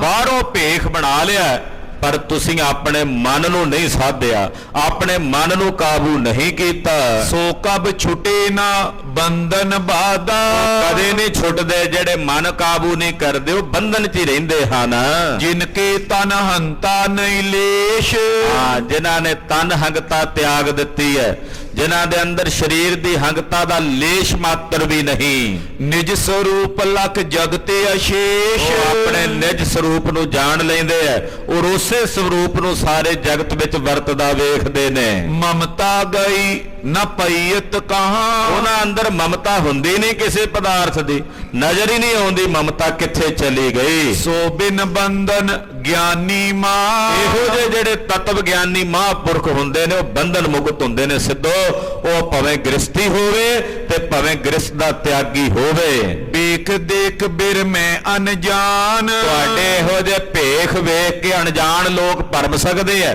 ਬਾਹਰੋਂ ਭੇਖ ਬਣਾ ਲਿਆ, ਪਰ ਤੁਸੀਂ ਆਪਣੇ ਮਨ ਨੂੰ ਨਹੀਂ ਸਾਧਿਆ, ਆਪਣੇ ਮਨ ਨੂੰ ਕਾਬੂ ਨਹੀਂ ਕੀਤਾ। ਸੋ ਕਬ ਛੁਟੇ ਨਾ ਬੰਧਨ ਬਾਦਾ। ਕਦੇ ਨਹੀਂ ਛੁੱਟਦੇ, ਜਿਹੜੇ ਮਨ ਕਾਬੂ ਨਹੀਂ ਕਰਦੇ ਉਹ ਬੰਧਨ 'ਚ ਹੀ ਰਹਿੰਦੇ ਹਨ। ਜਿਨ ਕੇ ਤਨ ਹੰਤਾ ਨਹੀਂ ਲੇਸ਼। ਹਾਂ, ਜਿਨ੍ਹਾਂ ਨੇ ਤਨ ਹੰਗਤਾ ਤਿਆਗ ਦਿੱਤੀ ਹੈ, ਜਿਨ੍ਹਾਂ ਦੇ ਅੰਦਰ ਸਰੀਰ ਦੀ ਹੰਗਤਾ ਦਾ ਲੇਸ਼ ਮਾਤਰ ਵੀ ਨਹੀਂ। ਨਿਜ ਸਰੂਪ ਲਖ ਜਗਤੇ ਅਸ਼ੇਸ਼। ਉਹ ਆਪਣੇ ਨਿਜ ਸਰੂਪ ਨੂੰ ਜਾਣ ਲੈਂਦੇ ਐ, ਉਹ ਉਸੇ ਸਰੂਪ ਨੂੰ ਸਾਰੇ ਜਗਤ ਵਿੱਚ ਵਰਤਦਾ ਵੇਖਦੇ ਨੇ। ਮਮਤਾ ਗਈ ਨਾ ਪਈਤ ਕਹਾਂ। ਉਹਨਾਂ ਅੰਦਰ ਮਮਤਾ ਹੁੰਦੀ ਨਹੀਂ ਕਿਸੇ ਪਦਾਰਥ ਦੀ, ਨਜ਼ਰ ਹੀ ਨਹੀਂ ਆਉਂਦੀ ਮਮਤਾ ਕਿੱਥੇ ਚਲੀ ਗਈ। ਸੋ ਬਿਨ ਬੰਧਨ ਗਿਆਨੀ ਮਾਂ। ਇਹੋ ਜਿਹੇ ਜਿਹੜੇ ਤਤਵ ਗਿਆਨੀ ਮਹਾਂਪੁਰਖ ਹੁੰਦੇ ਨੇ ਉਹ ਬੰਧਨ ਮੁਕਤ ਹੁੰਦੇ ਨੇ ਸਿੱਧੋ। ਉਹ ਭਾਵੇਂ ਗ੍ਰਸਤੀ ਹੋਵੇ ਤੇ ਭਾਵੇਂ ਗ੍ਰਸਤ ਦਾ ਤਿਆਗੀ ਹੋਵੇ। ਵੇਖ ਦੇਖ ਬਿਰ ਮੈਂ ਅਨਜਾਨ। ਤੁਹਾਡੇ ਇਹੋ ਜਿਹੇ ਭੇਖ ਵੇਖ ਕੇ ਅਣਜਾਣ ਲੋਕ ਭਰਮ ਸਕਦੇ ਆ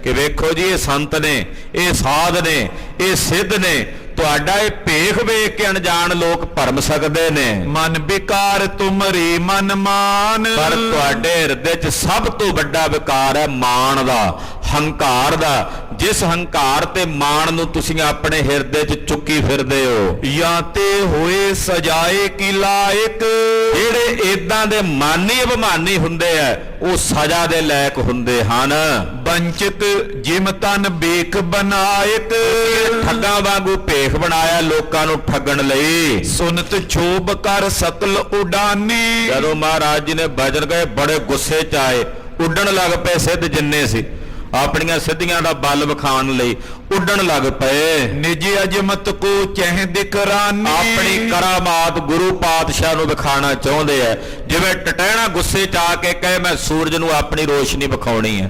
ਕਿ ਵੇਖੋ ਜੀ ਇਹ ਸੰਤ ਨੇ, ਇਹ ਸਾਧ ਨੇ, ਇਹ ਸਿੱਧ ਨੇ। ਤੁਹਾਡਾ ਇਹ ਭੇਖ ਵੇਖ ਕੇ ਅਣਜਾਣ ਲੋਕ ਭਰਮ ਸਕਦੇ ਨੇ। ਮਨ ਵਿਕਾਰ ਤੁਮਰੇ ਮਨ ਮਾਨ। ਪਰ ਤੁਹਾਡੇ ਹਿਰਦੇ 'ਚ ਸਭ ਤੋਂ ਵੱਡਾ ਵਿਕਾਰ ਹੈ ਮਾਣ ਦਾ, ਹੰਕਾਰ ਦਾ। ਜਿਸ ਹੰਕਾਰ ਤੇ ਮਾਣ ਨੂੰ ਤੁਸੀਂ ਆਪਣੇ ਹਿਰਦੇ 'ਚ ਚੁੱਕੀ ਫਿਰਦੇ ਹੋ। ਜਾਂ ਤੇ ਹੋਏ ਸਜਾਏ ਕੀ ਲਾਇਕ। ਜਿਹੜੇ ਇਦਾਂ ਦੇ ਮਾਨੀ ਅਭਿਮਾਨੀ ਹੁੰਦੇ ਆ ਉਹ ਸਜ਼ਾ ਦੇ ਲਾਇਕ ਹੁੰਦੇ ਹਨ। ਬੰਚਕ ਜਿਮ ਤਨ ਬੇਖ ਬਨਾਇਕ। ਠੱਗਾਂ ਵਾਂਗੂ ਭੇਖ ਬਣਾਇਆ ਲੋਕਾਂ ਨੂੰ ਠੱਗਣ ਲਈ। ਸੁਨਤ ਛੋਭ ਕਰ ਸਕਲ ਉਡਾਨੀ। ਜਦੋਂ ਮਹਾਰਾਜ ਜੀ ਨੇ ਭਜਨ ਗਏ ਬੜੇ ਗੁੱਸੇ 'ਚ ਆਏ, ਉੱਡਣ ਲੱਗ ਪਏ ਸਿੱਧ ਜਿੰਨੇ ਸੀ। ਆਪਣੀਆਂ ਸਿੱਧੀਆਂ ਦਾ ਬਲ ਵਿਖਾਉਣ ਲਈ ਉੱਡਣ ਲੱਗ ਪਏ। ਨਿਜ ਅਜਮਤ ਕੋ ਚਹਿ ਦਿਕਰਾਨੀ। ਆਪਣੀ ਕਰਾਮਾਤ ਗੁਰੂ ਪਾਤਸ਼ਾਹ ਨੂੰ ਵਿਖਾਣਾ ਚਾਹੁੰਦੇ ਆ। ਜਿਵੇਂ ਟਟਹਿਣਾ ਗੁੱਸੇ 'ਚ ਆ ਕੇ ਕਹੇ ਮੈਂ ਸੂਰਜ ਨੂੰ ਆਪਣੀ ਰੋਸ਼ਨੀ ਵਿਖਾਉਣੀ ਹੈ,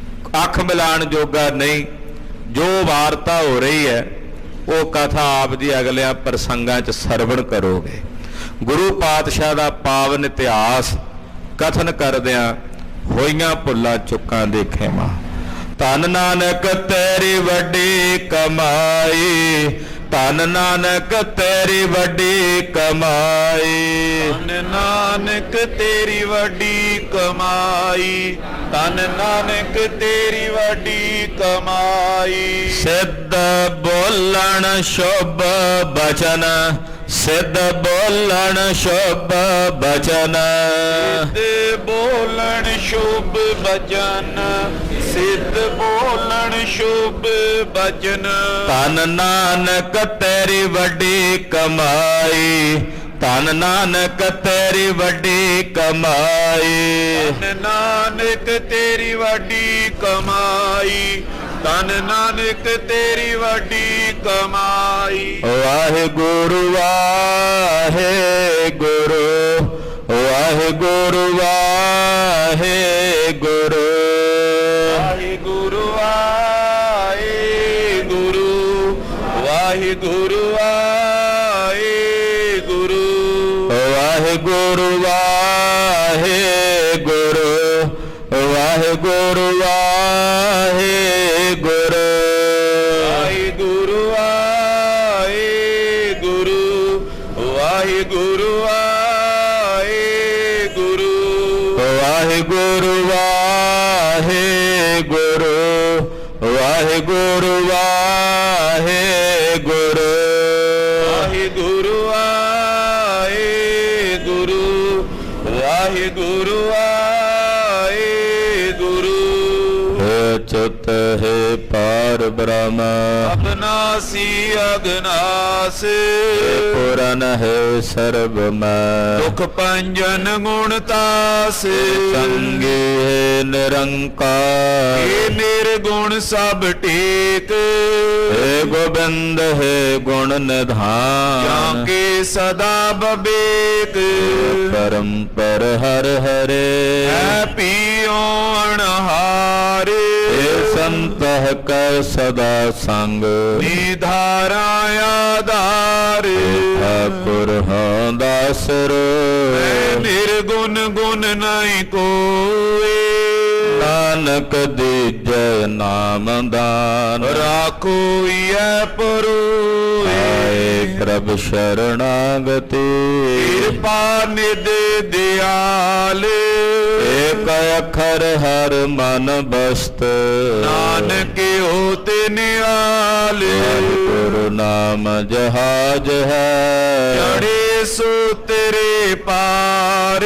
ਅੱਖ ਮਿਲਾਣ ਜੋਗਾ ਨਹੀਂ। ਜੋ ਵਾਰਤਾ ਹੋ ਰਹੀ ਹੈ ਉਹ ਕਥਾ ਆਪ ਦੀ ਅਗਲਿਆਂ ਪ੍ਰਸੰਗਾਂ 'ਚ ਸਰਵਣ ਕਰੋਗੇ। ਗੁਰੂ ਪਾਤਸ਼ਾਹ ਦਾ ਪਾਵਨ ਇਤਿਹਾਸ ਕਥਨ ਕਰਦਿਆਂ ਹੋਈਆਂ ਭੁੱਲਾਂ ਚੁੱਕਾਂ ਦੇ ਖੇਮਾ। ਧੰਨ ਨਾਨਕ ਤੇਰੀ ਵੱਡੀ ਕਮਾਈ, ਧੰਨ ਨਾਨਕ ਤੇਰੀ ਵੱਡੀ ਕਮਾਈ। ਧੰਨ ਨਾਨਕ ਤੇਰੀ ਵੱਡੀ ਕਮਾਈ, ਧੰਨ ਨਾਨਕ ਤੇਰੀ ਵੱਡੀ ਕਮਾਈ। ਸਿੱਧ ਬੋਲਣ ਸ਼ੁਭ ਬਚਨ, ਸਿੱਧ ਬੋਲਣ ਸ਼ੁਭ ਬਚਨ। ਸਿੱਧ ਬੋਲਣ ਸ਼ੁਭ ਬਚਨ, ਸਿੱਧ ਬੋਲਣ ਸ਼ੁਭ ਬਚਨ। ਧੰਨ ਨਾਨਕ ਤੇਰੀ ਵੱਡੀ ਕਮਾਈ, ਧੰਨ ਨਾਨਕ ਤੇਰੀ ਵੱਡੀ ਕਮਾਈ। ਧੰਨ ਨਾਨਕ ਤੇਰੀ ਵੱਡੀ ਕਮਾਈ, ਧੰਨ ਨਾਨਕ ਤੇਰੀ ਵੱਡੀ ਕਮਾਈ। ਵਾਹਿਗੁਰੂ ਵਾਹਿਗੁਰੂ, ਵਾਹਿਗੁਰੂ ਵਾਹਿਗੁਰੂ। ਵਾਹਿਗੁਰੂ ਵਾਹਿਗੁਰੂ, ਵਾਹਿਗੁਰੂ ਵਾਹਿਗੁਰੂ। ਵਾਹਿਗੁਰੂ ਵਾਹਿਗੁਰੂ, ਵਾਹਿਗੁਰੂ ਵਾਹਿਗੁਰੂ। ਵਾਹਿਗੁਰੂ ਵਾਹਿਗੁਰੂ, ਵਾਹਿਗੁਰੂ ਵਾਹਿਗੁਰੂ। ਵਾਹਿਗੁਰੂ ਵਾਹਿਗੁਰੂ, ਵਾਹਿਗੁਰੂ ਵਾਹਿਗੁਰੂ। ਵਾਹਿਗੁਰੂ ਵਾਹਿਗੁਰੂ, ਵਾਹਿਗੁਰੂ ਵਾਹਿਗੁਰੂ। ਅਚੁੱਤ ਹੈ ਪਾਰ ਬ੍ਰਹਮ, ਅਬਨਾਸੀ ਅਗਨਾਸ। ਪੁਰਨ ਹੈ ਸਰਬ ਮੈਂ, ਦੁਖ ਭੰਜਨ ਗੁਣ ਤਾਸ। ਸੰਗੀ ਹੈ ਨਿਰੰਕਾਰ, ਏ ਨਿਰਗੁਣ ਸਭ ਟੇਕ। ਹੈ ਗੋਬਿੰਦ ਹੈ ਗੁਣ ਨਿਧਾਨ, ਜਾਂ ਕੇ ਸਦਾ ਬਬੇਕ। ਪਰਮ ਪਰ ਹਰ ਹਰੇ, ਹੈ ਪੀਓ ਅਣਹਾਰੇ। ਸੰਤਹ ਕੈ ਸਦਾ ਸੰਗ, ਨਿਧਾਰਾ ਆਧਾਰ। ਠਾਕੁਰ ਹਾਂ ਦਾਸਰੋ, ਮੈਂ ਨਿਰਗੁਣ ਗੁਣ ਨਹੀਂ ਕੋਏ। ਨਾਨਕ ਦੀਜੈ ਨਾਮ ਦਾਨ, ਰਾਖੋ ਈਐ ਪਰੋਏ। ਆਏ ਪ੍ਰਭ ਸ਼ਰਣਾਗਤੀ, ਕਿਰਪਾ ਨਿਧ ਦਿਆਲ। ਏਕ ਅੱਖਰ ਹਰ ਮਨ ਬਸਤ, ਨਾਨਕ ਹੋਤ ਨਿਆਲ। ਗੁਰੂ ਨਾਮ ਜਹਾਜ ਹੈ, ਚੜੇ ਸੋ ਤੇਰੇ ਪਾਰ।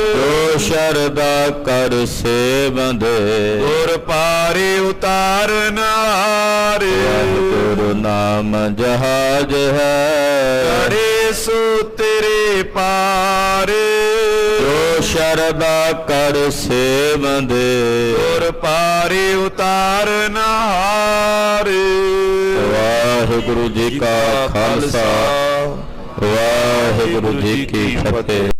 ਜੋ ਸ਼ਰਦਾ ਕਰ ਸੇਵੰਦੇ, ਗੁਰ ਪਾਰੇ ਉਤਾਰਨਾਰ। ਗੁਰੂ ਨਾਮ ਜਹਾਜ ਹੈ, ਚੜੇ ਸੋ ਤੇਰੇ ਪਾਰ। ਜੋ ਸ਼ਰਦਾ ਕਰ ਸੇਵੰਦੇ, ਗੁਰ ਪਾਰੇ ਉਤਾਰਨਾਰ। ਵਾਹਿਗੁਰੂ ਜੀ ਕਾ ਖਾਲਸਾ, ਵਾਹਿਗੁਰੂ ਜੀ ਕੀ ਫਤਿਹ।